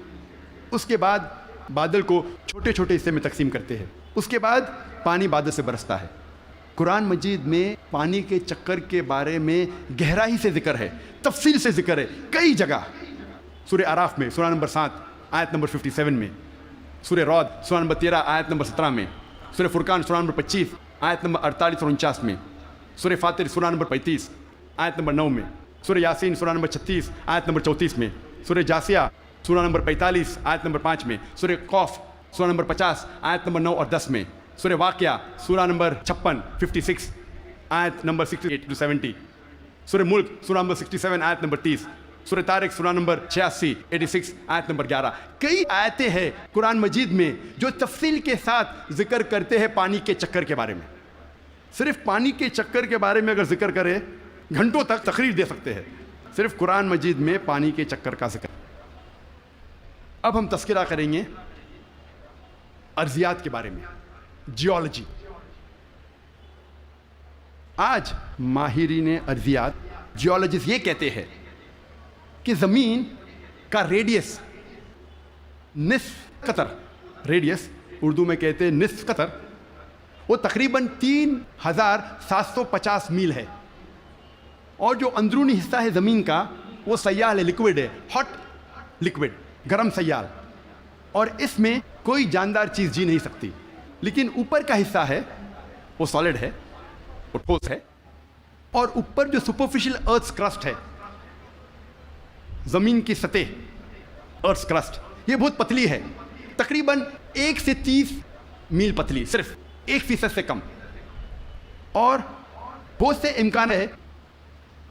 اس کے بعد بادل کو چھوٹے چھوٹے حصے میں تقسیم کرتے ہیں، اس کے بعد پانی بادل سے برستا ہے۔ قرآن مجید میں پانی کے چکر کے بارے میں گہرائی سے ذکر ہے، تفصیل سے ذکر ہے کئی جگہ۔ سورہ اعراف میں سورہ نمبر 7 آیت نمبر 57 میں، سورہ رعد سورہ نمبر 13 آیت نمبر 17 میں، سورہ فرقان سورہ نمبر 25 آیت نمبر 48 اور 49 میں، سورہ فاطر سورہ نمبر 35 آیت نمبر 9 میں، سورہ یاسین سورہ نمبر 36 آیت نمبر 34 میں، سورہ جاسیہ سورہ نمبر 45 آیت نمبر 5 میں، سورہ قوف سورہ نمبر 50 آیت نمبر 9 اور 10 میں، سورہ واقعہ سورہ نمبر 56 آیت نمبر 68 to 70، سورہ ملک سورہ نمبر 67 آیت نمبر 30، سورہ طارق سورہ نمبر 86 آیت نمبر 11۔ کئی آیتیں ہیں قرآن مجید میں جو تفصیل کے ساتھ ذکر کرتے ہیں پانی کے چکر کے بارے میں۔ صرف پانی کے چکر کے بارے میں اگر ذکر کرے گھنٹوں تک تقریر دے سکتے ہیں، صرف قرآن مجید میں پانی کے چکر کا ذکر۔ اب ہم تذکرہ کریں گے ارضیات کے بارے میں، جیولوجی۔ آج ماہرین ارضیات، جیولوجسٹ یہ کہتے ہیں کہ زمین کا ریڈیس نصف قطر، ریڈیس اردو میں کہتے ہیں نصف قطر، وہ تقریباً 3750 میل ہے، اور جو اندرونی حصہ ہے زمین کا وہ سیال ہے، لکوڈ ہے، ہاٹ لکوڈ، گرم سیال، اور اس میں کوئی جاندار چیز جی نہیں سکتی۔ لیکن اوپر کا حصہ ہے وہ سالڈ ہے، وہ ٹھوس ہے، اور اوپر جو سپرفیشل ارتھ کرسٹ ہے، زمین کی سطح، ارتھ کرسٹ، یہ بہت پتلی ہے، تقریباً 1 سے 30 میل پتلی، صرف 1% سے کم، اور بہت سے امکان ہے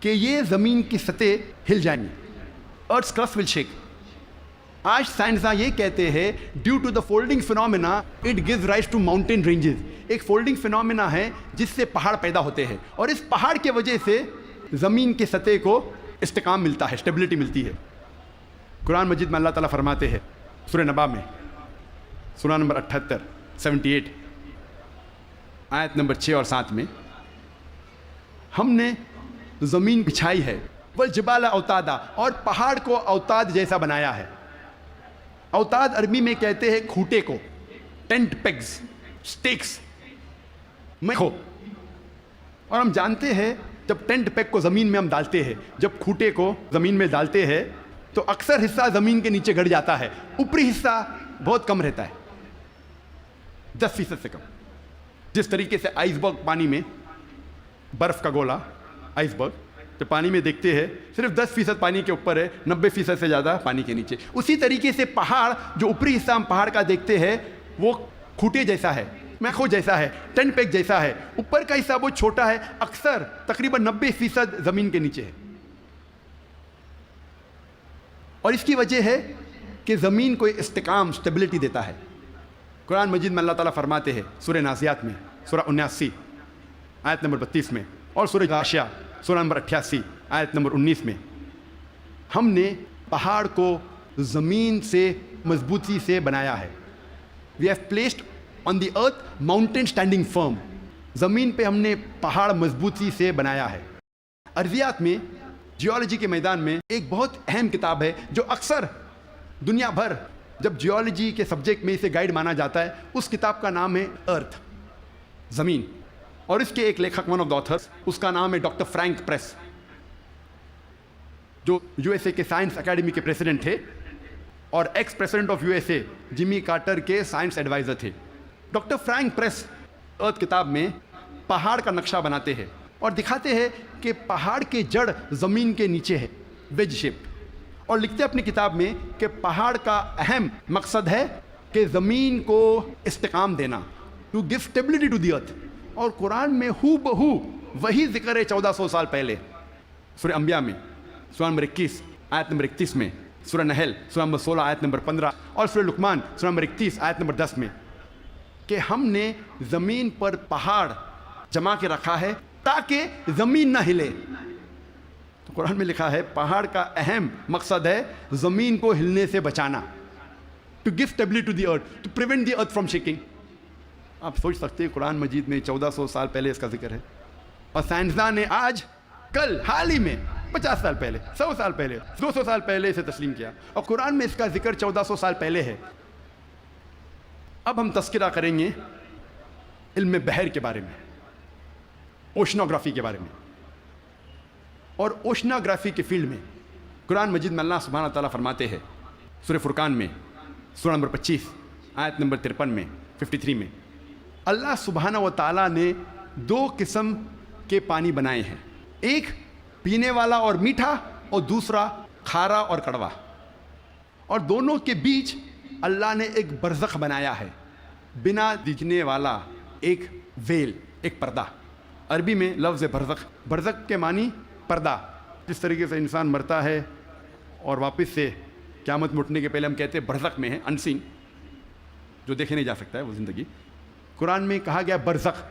کہ یہ زمین کی سطح ہل جائیں گی، ارتھ کرسٹ ول شیک۔ آج سائنسداں یہ کہتے ہیں due to the folding phenomena it gives rise to mountain ranges, ایک فولڈنگ فینومینا ہے جس سے پہاڑ پیدا ہوتے ہیں، اور اس پہاڑ کی وجہ سے زمین کی سطح کو استحکام ملتا ہے، اسٹیبلٹی ملتی ہے۔ قرآن مجید میں اللہ تعالیٰ فرماتے ہیں سورہ نبا میں سورہ نمبر 78 آیت نمبر 6 اور 7 میں، ہم نے زمین بچھائی ہے، والجبال اوتادا، اور پہاڑ کو اوتاد جیسا بنایا ہے۔ اوتاد عربی میں کہتے ہیں کھوٹے کو، ٹینٹ پیگز، سٹیکس، میخو، اور ہم جانتے ہیں جب ٹینٹ پیگ کو زمین میں ہم ڈالتے ہیں، جب کھوٹے کو زمین میں ڈالتے ہیں تو اکثر حصہ زمین کے نیچے گڑ جاتا ہے، اوپری حصہ بہت کم رہتا ہے، 10% سے کم۔ جس طریقے سے آئس برگ پانی میں، برف کا گولا آئس برگ جب پانی میں دیکھتے ہیں صرف 10% پانی کے اوپر ہے، 90% سے زیادہ پانی کے نیچے، اسی طریقے سے پہاڑ جو اوپری حصہ ہم پہاڑ کا دیکھتے ہیں وہ کھوٹے جیسا ہے، میخو جیسا ہے، ٹینٹ پیگ جیسا ہے، اوپر کا حصہ بہت چھوٹا ہے، اکثر تقریباً 90% زمین کے نیچے ہے۔ اور اس کی وجہ ہے کہ زمین کو استحکام، اسٹیبلٹی دیتا ہے۔ قرآن مجید میں اللہ تعالیٰ فرماتے ہیں سورہ نازعات میں سورہ 79 آیت نمبر 32 میں، اور سورہ غاشیہ سورہ نمبر 88 آیت نمبر 19 میں، ہم نے پہاڑ کو زمین سے مضبوطی سے بنایا ہے۔ We have placed on the earth mountain standing firm, زمین پہ ہم نے پہاڑ مضبوطی سے بنایا ہے۔ ارضیات میں، جیولوجی کے میدان میں ایک بہت اہم کتاب ہے جو اکثر دنیا بھر جب جیولوجی کے سبجیکٹ میں اسے گائیڈ مانا جاتا ہے، اس کتاب کا نام ہے ارتھ، زمین، اور اس کے ایک لیکھک ون آف دا آتھرس، اس کا نام ہے ڈاکٹر فرینک پریس۔ جو USA کے سائنس اکیڈمی کے پریزیڈنٹ تھے اور ex president of USA Jimmy Carter کے سائنس ایڈوائزر تھے. ڈاکٹر فرینک پریس ارتھ کتاب میں پہاڑ کا نقشہ بناتے ہیں اور دکھاتے ہیں کہ پہاڑ کے جڑ زمین کے نیچے ہے ویج شیپ, اور لکھتے اپنی کتاب میں کہ پہاڑ کا اہم مقصد ہے کہ زمین کو استحکام دینا, to give stability to the earth. اور قرآن میں ہو بہو وہی ذکر ہے 1400 سال پہلے سورہ انبیاء میں سورہ نمبر 21 آیت نمبر 31 میں, سورہ نحل سورہ نمبر 16 آیت نمبر 15 اور سورہ لقمان سورہ نمبر 31 آیت نمبر 10 میں, کہ ہم نے زمین پر پہاڑ جما کے رکھا ہے تاکہ زمین نہ ہلے. تو قرآن میں لکھا ہے پہاڑ کا اہم مقصد ہے زمین کو ہلنے سے بچانا, to give stability to the earth, to prevent the earth from shaking. آپ سوچ سکتے ہیں قرآن مجید میں 1400 سال پہلے اس کا ذکر ہے, اور سائنسدان نے آج کل حال ہی میں 50 سال پہلے 100 سال پہلے 200 سال پہلے اسے تسلیم کیا, اور قرآن میں اس کا ذکر 1400 سال پہلے ہے. اب ہم تذکرہ کریں گے علم بحر کے بارے میں, اوشنوگرافی کے بارے میں. اور اوشنوگرافی کے فیلڈ میں قرآن مجید میں اللہ سبحانہ تعالیٰ فرماتے ہیں سورہ فرقان میں سورہ نمبر 25 آیت نمبر 53 میں 53 میں, اللہ سبحانہ و تعالیٰ نے 2 قسم کے پانی بنائے ہیں, ایک پینے والا اور میٹھا اور دوسرا کھارا اور کڑوا, اور دونوں کے بیچ اللہ نے ایک برزخ بنایا ہے, بنا دیکھنے والا ایک ویل, ایک پردہ. عربی میں لفظ برزخ, برزخ کے معنی پردہ. جس طریقے سے انسان مرتا ہے اور واپس سے قیامت میں اٹھنے کے پہلے ہم کہتے ہیں برزخ میں ہے, انسین, جو دیکھے نہیں جا سکتا ہے وہ زندگی. قرآن میں کہا گیا برزخ,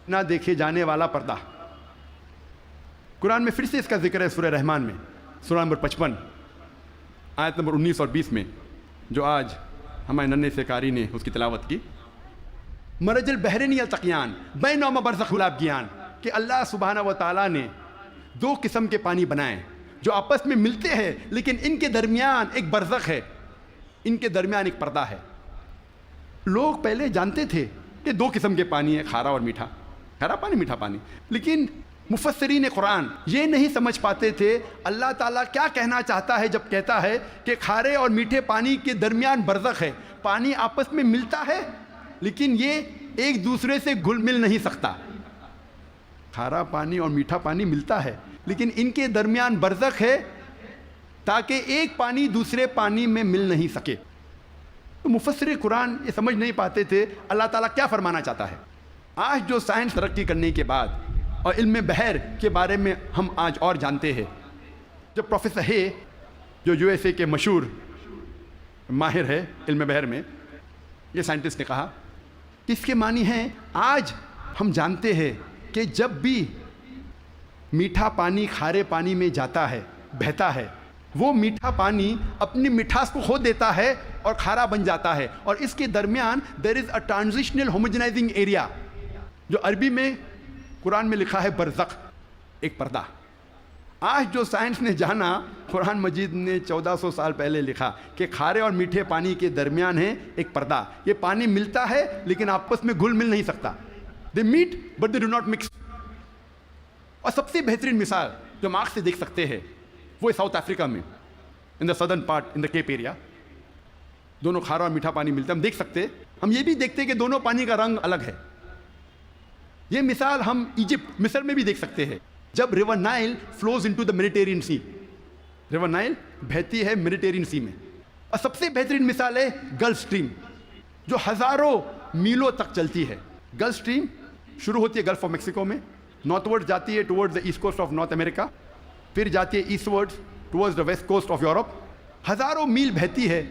نہ دیکھے جانے والا پردہ. قرآن میں پھر سے اس کا ذکر ہے سورہ رحمان میں سورہ نمبر 55 آیت نمبر 19 اور 20 میں, جو آج ہمارے ننھے سے قاری نے اس کی تلاوت کی. مرج البحرین یلتقیان بینہما برزخ یلابغیان, کہ اللہ سبحانہ و تعالیٰ نے 2 قسم کے پانی بنائے جو آپس میں ملتے ہیں, لیکن ان کے درمیان ایک برزخ ہے, ان کے درمیان ایک پردہ ہے. لوگ پہلے جانتے تھے کہ 2 قسم کے پانی ہیں, کھارا اور میٹھا, کھارا پانی میٹھا پانی, لیکن مفسرین قرآن یہ نہیں سمجھ پاتے تھے اللہ تعالیٰ کیا کہنا چاہتا ہے جب کہتا ہے کہ کھارے اور میٹھے پانی کے درمیان برزخ ہے. پانی آپس میں ملتا ہے لیکن یہ ایک دوسرے سے گھل مل نہیں سکتا. کھارا پانی اور میٹھا پانی ملتا ہے لیکن ان کے درمیان برزخ ہے تاکہ ایک پانی دوسرے پانی میں مل نہیں سکے. تو مفسر قرآن یہ سمجھ نہیں پاتے تھے اللہ تعالیٰ کیا فرمانا چاہتا ہے. آج جو سائنس ترقی کرنے کے بعد اور علم بحر کے بارے میں ہم آج اور جانتے ہیں, جب پروفیسر ہے جو USA کے مشہور ماہر ہے علم بحر میں, یہ سائنٹسٹ نے کہا کہ اس کے معنی ہیں آج ہم جانتے ہیں کہ جب بھی میٹھا پانی کھارے پانی میں جاتا ہے, بہتا ہے, وہ میٹھا پانی اپنی مٹھاس کو کھو دیتا ہے اور کھارا بن جاتا ہے, اور اس کے درمیان دیر از اے ٹرانزیشنل ہوموجنائزنگ ایریا, جو عربی میں قرآن میں لکھا ہے برزخ, ایک پردہ. آج جو سائنس نے جانا قرآن مجید نے 1400 سال پہلے لکھا کہ کھارے اور میٹھے پانی کے درمیان ہے ایک پردہ. یہ پانی ملتا ہے لیکن آپس میں گھل مل نہیں سکتا. They meet but they do not mix. اور سب سے بہترین مثال جو ہم آنکھ سے دیکھ سکتے ہیں وہ ساؤتھ افریقہ میں in the southern part in the Cape area, دونوں کھارا اور میٹھا پانی ملتا ہے. ہم دیکھ سکتے, ہم یہ بھی دیکھتے کہ دونوں پانی کا رنگ الگ ہے. یہ مثال ہم ایجپٹ مصر میں بھی دیکھ سکتے ہیں, جب river Nile flows into the Mediterranean sea, river Nile بہتی ہے میڈیٹرینین سی میں. اور سب سے بہترین مثال ہے گلف اسٹریم, جو ہزاروں میلوں تک چلتی ہے. گلف اسٹریم شروع ہوتی ہے گلف آف میکسیکو میں, نارتھ ورڈ جاتی ہے towards the east coast of North America, پھر جاتی ہے eastward towards the west coast of Europe. ہزاروں میل بہتی ہے,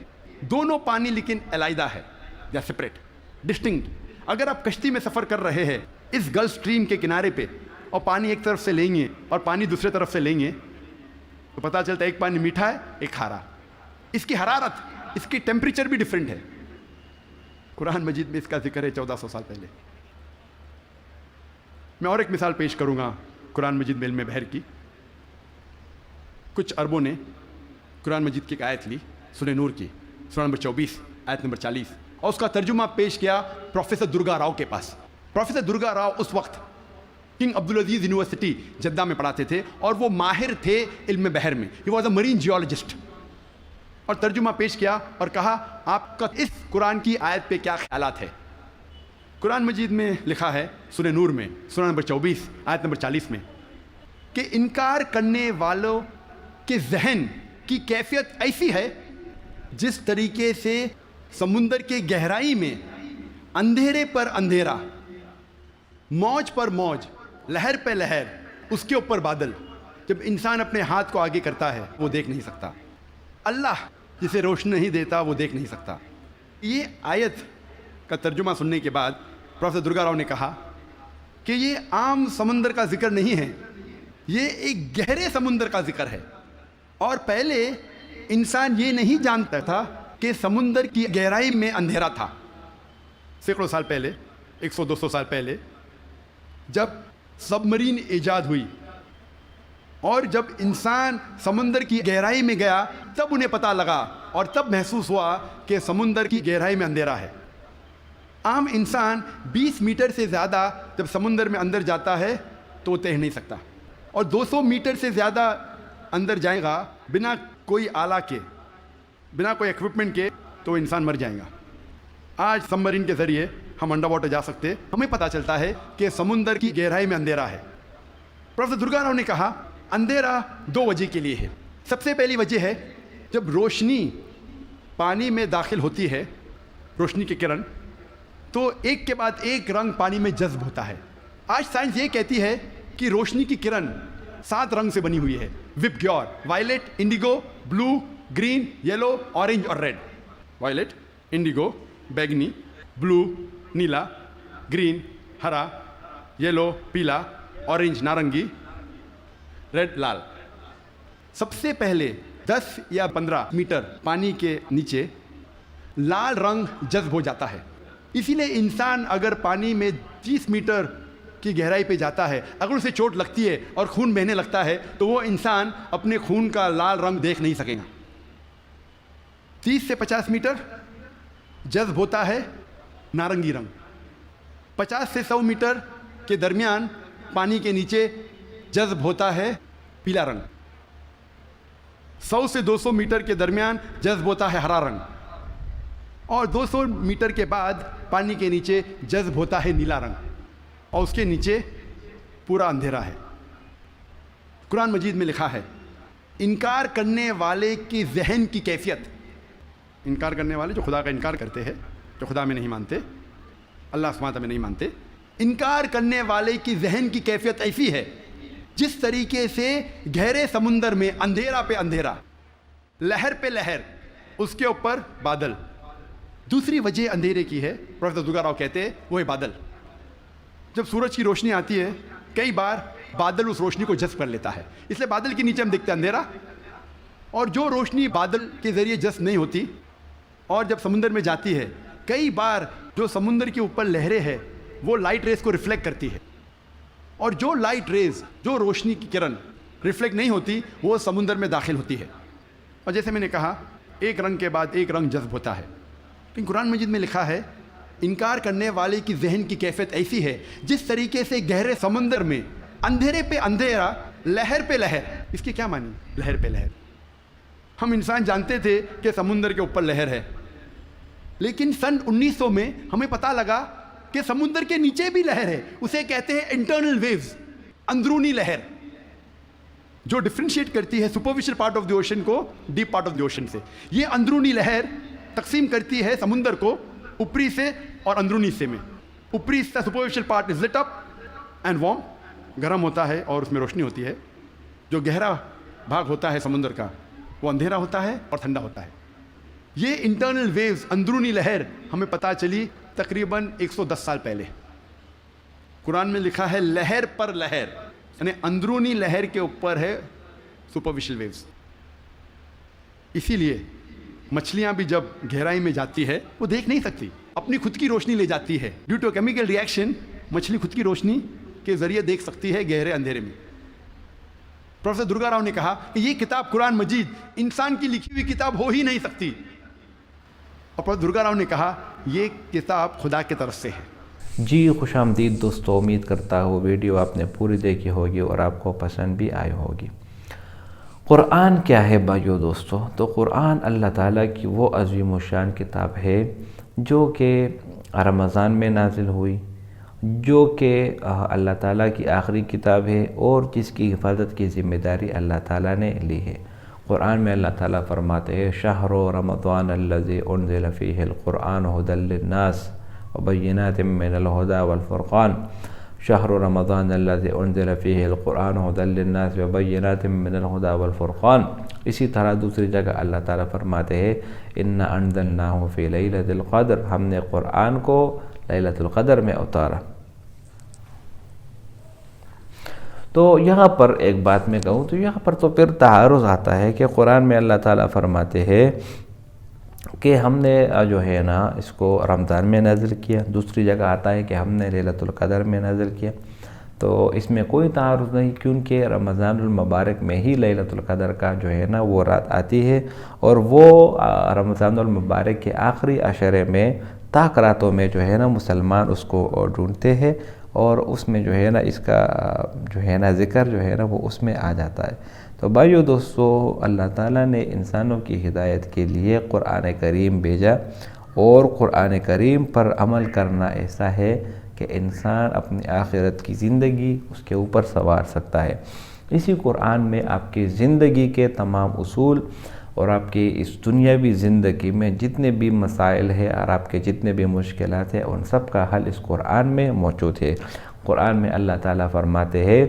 دونوں پانی لیکن علیحدہ ہے, یا سپریٹ, ڈسٹنکٹ. اگر آپ کشتی میں سفر کر رہے ہیں اس گلف اسٹریم کے کنارے پہ, اور پانی ایک طرف سے لیں گے اور پانی دوسرے طرف سے لیں گے, تو پتہ چلتا ہے ایک پانی میٹھا ہے ایک کھارا. اس کی حرارت, اس کی ٹیمپریچر بھی ڈفرینٹ ہے. قرآن مجید میں اس کا ذکر ہے 1400 سال پہلے. میں اور ایک مثال پیش کروں گا قرآن مجید میں علم بحر کی. کچھ عربوں نے قرآن مجید کی ایک آیت لی سورہ نور کی, سورہ نمبر 24 آیت نمبر 40, اور اس کا ترجمہ پیش کیا پروفیسر درگا راؤ کے پاس. پروفیسر درگا راؤ اس وقت کنگ عبدالعزیز یونیورسٹی جدہ میں پڑھاتے تھے اور وہ ماہر تھے علم بحر میں. He was a Marine geologist. اور ترجمہ پیش کیا اور کہا آپ کا اس قرآن کی آیت پہ کیا خیالات ہے. قرآن مجید میں لکھا ہے سورہ نور میں سورہ نمبر 24 آیت نمبر 40 میں کہ انکار کرنے والوں کے ذہن کی کیفیت ایسی ہے جس طریقے سے سمندر کے گہرائی میں اندھیرے پر اندھیرا، موج پر موج، لہر پہ لہر، اس کے اوپر بادل. جب انسان اپنے ہاتھ کو آگے کرتا ہے وہ دیکھ نہیں سکتا. اللہ جسے روشنی نہیں دیتا وہ دیکھ نہیں سکتا. یہ آیت کا ترجمہ سننے کے بعد پروفیسر درگا راؤ نے کہا کہ یہ عام سمندر کا ذکر نہیں ہے، یہ ایک گہرے سمندر کا ذکر ہے. اور پہلے انسان یہ نہیں جانتا تھا کہ سمندر کی گہرائی میں اندھیرا تھا. سینکڑوں سال پہلے، 100-200 سال پہلے جب سب مرین ایجاد ہوئی اور جب انسان سمندر کی گہرائی میں گیا تب انہیں پتہ لگا اور تب محسوس ہوا کہ سمندر کی گہرائی میں اندھیرا ہے. عام انسان 20 میٹر سے زیادہ جب سمندر میں اندر جاتا ہے تو وہ تیر نہیں سکتا، اور 200 میٹر سے زیادہ اندر جائے گا بنا کوئی آلہ کے، بنا کوئی ایکوپمنٹ کے، تو انسان مر جائے گا. آج سب مرین کے ذریعے ہم انڈر واٹر جا سکتے، ہمیں پتہ چلتا ہے کہ سمندر کی گہرائی میں اندھیرا ہے. پروفیسر درگا راؤ نے کہا اندھیرا 2 وجہ کے لیے ہے. سب سے پہلی وجہ ہے جب روشنی پانی میں داخل ہوتی ہے، روشنی کی کرن، تو ایک کے بعد ایک رنگ پانی میں جذب ہوتا ہے. آج سائنس یہ کہتی ہے کہ روشنی کی کرن 7 رنگ سے بنی ہوئی ہے، وپ گیور، وائلٹ، انڈیگو، بلو، گرین، یلو، اورنج اور ریڈ. وائلٹ، انڈیگو، بیگنی، بلو، نیلا، گرین، ہرا، یلو، پیلا، اورنج، نارنگی، ریڈ، لال. سب سے پہلے 10 یا 15 میٹر پانی کے نیچے لال رنگ جذب ہو جاتا ہے. اسی لیے انسان اگر پانی میں 30 میٹر کی گہرائی پہ جاتا ہے، اگر اسے چوٹ لگتی ہے اور خون بہنے لگتا ہے تو وہ انسان اپنے خون کا لال رنگ دیکھ نہیں سکے گا. 30 سے 50 میٹر جذب ہوتا ہے نارنگی رنگ. 50 سے 100 میٹر کے درمیان پانی کے نیچے جذب ہوتا ہے پیلا رنگ. 100 سے 200 میٹر کے درمیان جذب ہوتا ہے ہرا رنگ، اور 200 میٹر کے بعد پانی کے نیچے جذب ہوتا ہے نیلا رنگ، اور اس کے نیچے پورا اندھیرا ہے. قرآن مجید میں لکھا ہے انکار کرنے والے کی ذہن کی کیفیت، انکار کرنے والے جو خدا کا انکار کرتے ہیں، جو خدا میں نہیں مانتے، اللہ سبحانہ میں نہیں مانتے، انکار کرنے والے کی ذہن کی کیفیت ایسی ہے جس طریقے سے گہرے سمندر میں اندھیرا پہ اندھیرا، لہر پہ لہر، اس کے اوپر بادل. دوسری وجہ اندھیرے کی ہے، پروفیسر درگا راؤ کہتے ہیں، وہ ہے بادل. جب سورج کی روشنی آتی ہے کئی بار بادل اس روشنی کو جذب کر لیتا ہے، اس لیے بادل کے نیچے ہم دیکھتے ہیں اندھیرا. اور جو روشنی بادل کے ذریعے جذب نہیں ہوتی اور جب سمندر میں جاتی ہے، کئی بار جو سمندر کے اوپر لہریں ہیں وہ لائٹ ریز کو ریفلیکٹ کرتی ہے، اور جو لائٹ ریز، جو روشنی کی کرن ریفلیکٹ نہیں ہوتی وہ سمندر میں داخل ہوتی ہے. اور جیسے میں نے کہا ایک رنگ کے بعد ایک رنگ جذب ہوتا ہے. لیکن قرآن مجید میں لکھا ہے انکار کرنے والے کی ذہن کی کیفیت ایسی ہے جس طریقے سے گہرے سمندر میں اندھیرے پہ اندھیرا، لہر پہ لہر. اس کی کیا معنی؟ لہر پہ لہر. ہم انسان جانتے تھے کہ سمندر کے اوپر لہر ہے، لیکن سن 1900 میں ہمیں پتہ لگا کہ سمندر کے نیچے بھی لہر ہے. اسے کہتے ہیں انٹرنل ویوز، اندرونی لہر، جو ڈفرینشیٹ کرتی ہے superficial part of the ocean کو deep part of the ocean سے. یہ اندرونی لہر تقسیم کرتی ہے سمندر کو اوپری سے اور اندرونی حصے میں. اوپری حصہ superficial part is lit up and warm, گرم ہوتا ہے اور اس میں روشنی ہوتی ہے. جو گہرا بھاگ ہوتا ہے سمندر کا وہ اندھیرا ہوتا ہے اور ٹھنڈا ہوتا ہے. یہ انٹرنل ویوز، اندرونی لہر، ہمیں پتہ چلی تقریباً 110 سال پہلے. قرآن میں لکھا ہے لہر پر لہر، یعنی اندرونی لہر کے اوپر ہے سپرفیشل ویوز. اسی لیے مچھلیاں بھی جب گہرائی میں جاتی ہے وہ دیکھ نہیں سکتی، اپنی خود کی روشنی لے جاتی ہے. Due to chemical reaction مچھلی خود کی روشنی کے ذریعے دیکھ سکتی ہے گہرے اندھیرے میں. پروفیسر درگا راؤ نے کہا کہ یہ کتاب قرآن مجید انسان کی لکھی ہوئی کتاب ہو ہی نہیں سکتی. اور پروفیسر درگا راؤ نے کہا یہ کتاب خدا کی طرف سے ہے. جی خوش آمدید دوستو، امید کرتا ہوں ویڈیو آپ نے پوری دیکھی ہوگی اور آپ کو پسند بھی آئی ہوگی۔ قرآن کیا ہے بھائیو دوستو؟ تو قرآن اللہ تعالیٰ کی وہ عظیم و شان کتاب ہے جو کہ رمضان میں نازل ہوئی، جو کہ اللہ تعالیٰ کی آخری کتاب ہے اور جس کی حفاظت کی ذمہ داری اللہ تعالیٰ نے لی ہے۔ قرآن میں اللہ تعالیٰ فرماتے ہیں شہر رمضان الذی انزل فیہ القرآن ھدی للناس وبینات من الہدی والفرقان، شہر رمضان الذی انزل فیہ القرآن ھدی للناس وبینات من الہدی والفرقان۔ اسی طرح دوسری جگہ اللہ تعالیٰ فرماتے ہیں انا انزلناہ فی لیلۃ القدر، ہم نے قرآن کو لیلۃ القدر میں اتارا۔ تو یہاں پر ایک بات میں کہوں تو یہاں پر تو پھر تعارض آتا ہے کہ قرآن میں اللہ تعالیٰ فرماتے ہیں کہ ہم نے جو ہے نا اس کو رمضان میں نازل کیا، دوسری جگہ آتا ہے کہ ہم نے لیلۃ القدر میں نازل کیا۔ تو اس میں کوئی تعارض نہیں، کیونکہ رمضان المبارک میں ہی لیلۃ القدر کا جو ہے نا وہ رات آتی ہے، اور وہ رمضان المبارک کے آخری عشرے میں طاق راتوں میں جو ہے نا مسلمان اس کو ڈھونڈتے ہیں، اور اس میں جو ہے نا اس کا جو ہے نا ذکر جو ہے نا وہ اس میں آ جاتا ہے۔ تو بھائیو دوستو، اللہ تعالیٰ نے انسانوں کی ہدایت کے لیے قرآن کریم بھیجا، اور قرآن کریم پر عمل کرنا ایسا ہے کہ انسان اپنی آخرت کی زندگی اس کے اوپر سنوار سکتا ہے۔ اسی قرآن میں آپ کی زندگی کے تمام اصول اور آپ کی اس دنیاوی زندگی میں جتنے بھی مسائل ہیں اور آپ کے جتنے بھی مشکلات ہیں، ان سب کا حل اس قرآن میں موجود ہے۔ قرآن میں اللہ تعالیٰ فرماتے ہیں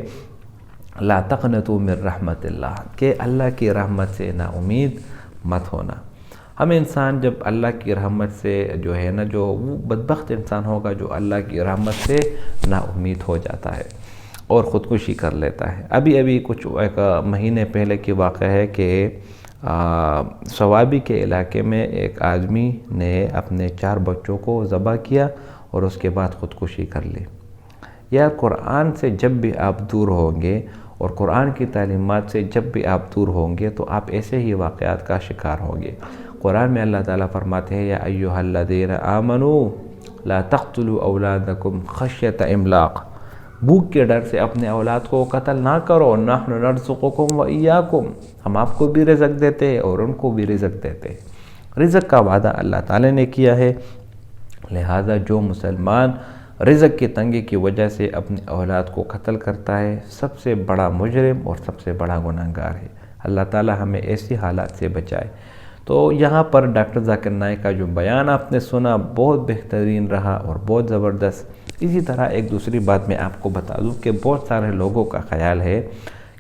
لا تقنطوا من رحمت اللہ، کہ اللہ کی رحمت سے نا امید مت ہونا۔ ہم انسان جب اللہ کی رحمت سے جو ہے نا، جو وہ بدبخت انسان ہوگا جو اللہ کی رحمت سے نا امید ہو جاتا ہے اور خودکشی کر لیتا ہے۔ ابھی کچھ ایک مہینے پہلے کی واقعہ ہے کہ صوابی کے علاقے میں ایک آدمی نے اپنے 4 بچوں کو ذبح کیا اور اس کے بعد خودکشی کر لی۔ یا قرآن سے جب بھی آپ دور ہوں گے اور قرآن کی تعلیمات سے جب بھی آپ دور ہوں گے تو آپ ایسے ہی واقعات کا شکار ہوں گے۔ قرآن میں اللہ تعالیٰ فرماتے ہیں یا ایھا الذین آمنوا لا تقتلوا اولادکم خشیۃ املاق، بھوک کے ڈر سے اپنے اولاد کو قتل نہ کرو، نحن نرزقکم وایاکم، ہم آپ کو بھی رزق دیتے ہیں اور ان کو بھی رزق دیتے ہیں۔ رزق کا وعدہ اللہ تعالیٰ نے کیا ہے، لہذا جو مسلمان رزق کی تنگی کی وجہ سے اپنی اولاد کو قتل کرتا ہے سب سے بڑا مجرم اور سب سے بڑا گنہگار ہے۔ اللہ تعالیٰ ہمیں ایسی حالات سے بچائے۔ تو یہاں پر ڈاکٹر ذاکر نائک کا جو بیان آپ نے سنا بہت بہترین رہا اور بہت زبردست۔ اسی طرح ایک دوسری بات میں آپ کو بتا دوں کہ بہت سارے لوگوں کا خیال ہے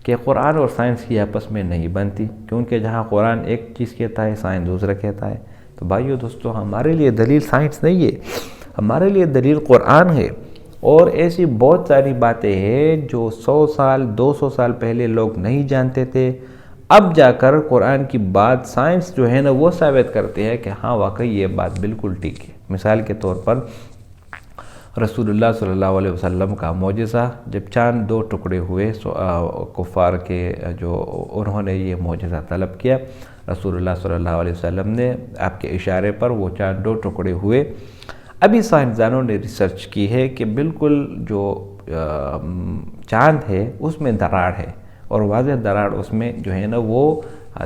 کہ قرآن اور سائنس کی آپس میں نہیں بنتی، کیونکہ جہاں قرآن ایک چیز کہتا ہے سائنس دوسرا کہتا ہے۔ تو بھائیو دوستو، ہمارے لیے دلیل سائنس نہیں ہے، ہمارے لیے دلیل قرآن ہے، اور ایسی بہت ساری باتیں ہیں جو 100 سال 200 سال پہلے لوگ نہیں جانتے تھے، اب جا کر قرآن کی بات سائنس جو ہے نا وہ ثابت کرتے ہیں کہ ہاں واقعی یہ بات بالکل ٹھیک ہے۔ مثال کے طور پر رسول اللہ صلی اللہ علیہ وسلم کا معجزہ، جب چاند 2 ٹکڑے ہوئے کفار کے جو انہوں نے یہ معجزہ طلب کیا، رسول اللہ صلی اللہ علیہ وسلم نے آپ کے اشارے پر وہ چاند 2 ٹکڑے ہوئے۔ ابھی سائنسدانوں نے ریسرچ کی ہے کہ بالکل جو چاند ہے اس میں دراڑ ہے، اور واضح دراڑ اس میں جو ہے نا وہ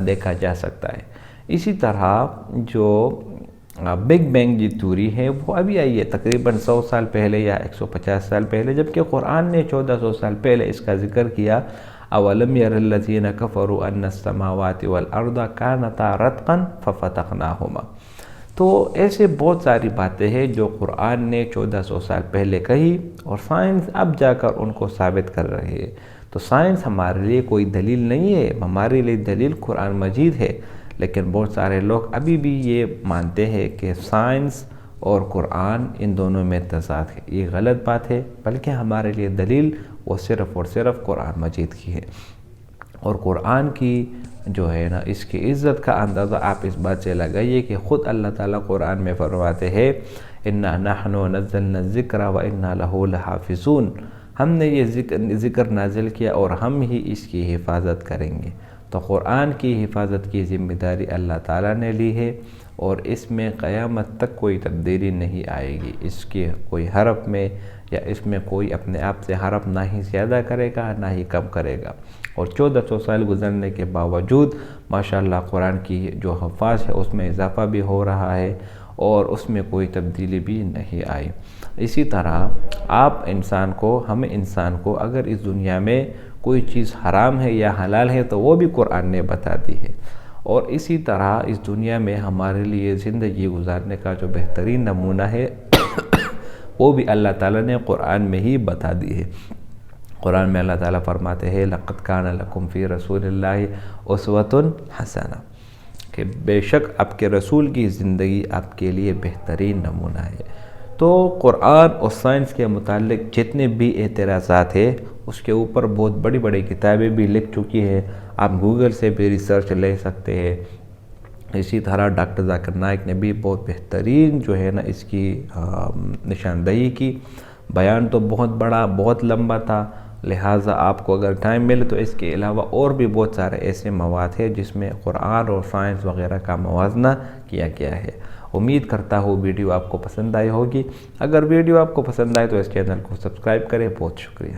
دیکھا جا سکتا ہے۔ اسی طرح جو بگ بینگ کی تھیوری ہے وہ ابھی آئی ہے تقریباً 100 سال پہلے یا 150 سال پہلے، جبکہ قرآن نے 1400 سال پہلے اس کا ذکر کیا۔ اولم یر الذین کفروا ان السماوات والارض کانتا رتقا ففتقناہما۔ تو ایسے بہت ساری باتیں ہیں جو قرآن نے 1400 سال پہلے کہی اور سائنس اب جا کر ان کو ثابت کر رہی ہے۔ تو سائنس ہمارے لیے کوئی دلیل نہیں ہے، ہمارے لیے دلیل قرآن مجید ہے، لیکن بہت سارے لوگ ابھی بھی یہ مانتے ہیں کہ سائنس اور قرآن ان دونوں میں تضاد ہے۔ یہ غلط بات ہے، بلکہ ہمارے لیے دلیل وہ صرف اور صرف قرآن مجید کی ہے، اور قرآن کی جو ہے نا اس کی عزت کا اندازہ آپ اس بات سے لگائیے کہ خود اللہ تعالیٰ قرآن میں فرماتے ہیں اِنَّا نَحْنُ نَزَّلْنَا الذِّكْرَ وَإِنَّا لَهُ لَحَافِظُونَ، ہم نے یہ ذکر نازل کیا اور ہم ہی اس کی حفاظت کریں گے۔ تو قرآن کی حفاظت کی ذمہ داری اللہ تعالیٰ نے لی ہے، اور اس میں قیامت تک کوئی تبدیلی نہیں آئے گی، اس کے کوئی حرف میں یا اس میں کوئی اپنے آپ سے حرف نہ ہی زیادہ کرے گا نہ ہی کم کرے گا۔ اور 1400 سال گزرنے کے باوجود ماشاءاللہ قرآن کی جو حفاظ ہے اس میں اضافہ بھی ہو رہا ہے اور اس میں کوئی تبدیلی بھی نہیں آئی۔ اسی طرح ہمیں انسان کو اگر اس دنیا میں کوئی چیز حرام ہے یا حلال ہے تو وہ بھی قرآن نے بتا دی ہے، اور اسی طرح اس دنیا میں ہمارے لیے زندگی گزارنے کا جو بہترین نمونہ ہے وہ بھی اللہ تعالیٰ نے قرآن میں ہی بتا دی ہے۔ قرآن میں اللہ تعالیٰ فرماتے ہیں لَقَدْ كَانَ لَكُمْ فِي رَسُولِ اللَّهِ أُسْوَةٌ حَسَنَةٌ، کہ بے شک آپ کے رسول کی زندگی آپ کے لیے بہترین نمونہ ہے۔ تو قرآن اور سائنس کے متعلق جتنے بھی اعتراضات ہیں اس کے اوپر بہت بڑی بڑی کتابیں بھی لکھ چکی ہیں، آپ گوگل سے بھی ریسرچ لے سکتے ہیں۔ اسی طرح ڈاکٹر ذاکر نائک نے بھی بہت بہترین جو ہے نا اس کی نشاندہی کی۔ بیان تو بہت بڑا بہت لمبا تھا، لہٰذا آپ کو اگر ٹائم ملے تو اس کے علاوہ اور بھی بہت سارے ایسے مواد ہیں جس میں قرآن اور سائنس وغیرہ کا موازنہ کیا گیا ہے۔ امید کرتا ہوں ویڈیو آپ کو پسند آئی ہوگی۔ اگر ویڈیو آپ کو پسند آئے تو اس چینل کو سبسکرائب کریں۔ بہت شکریہ۔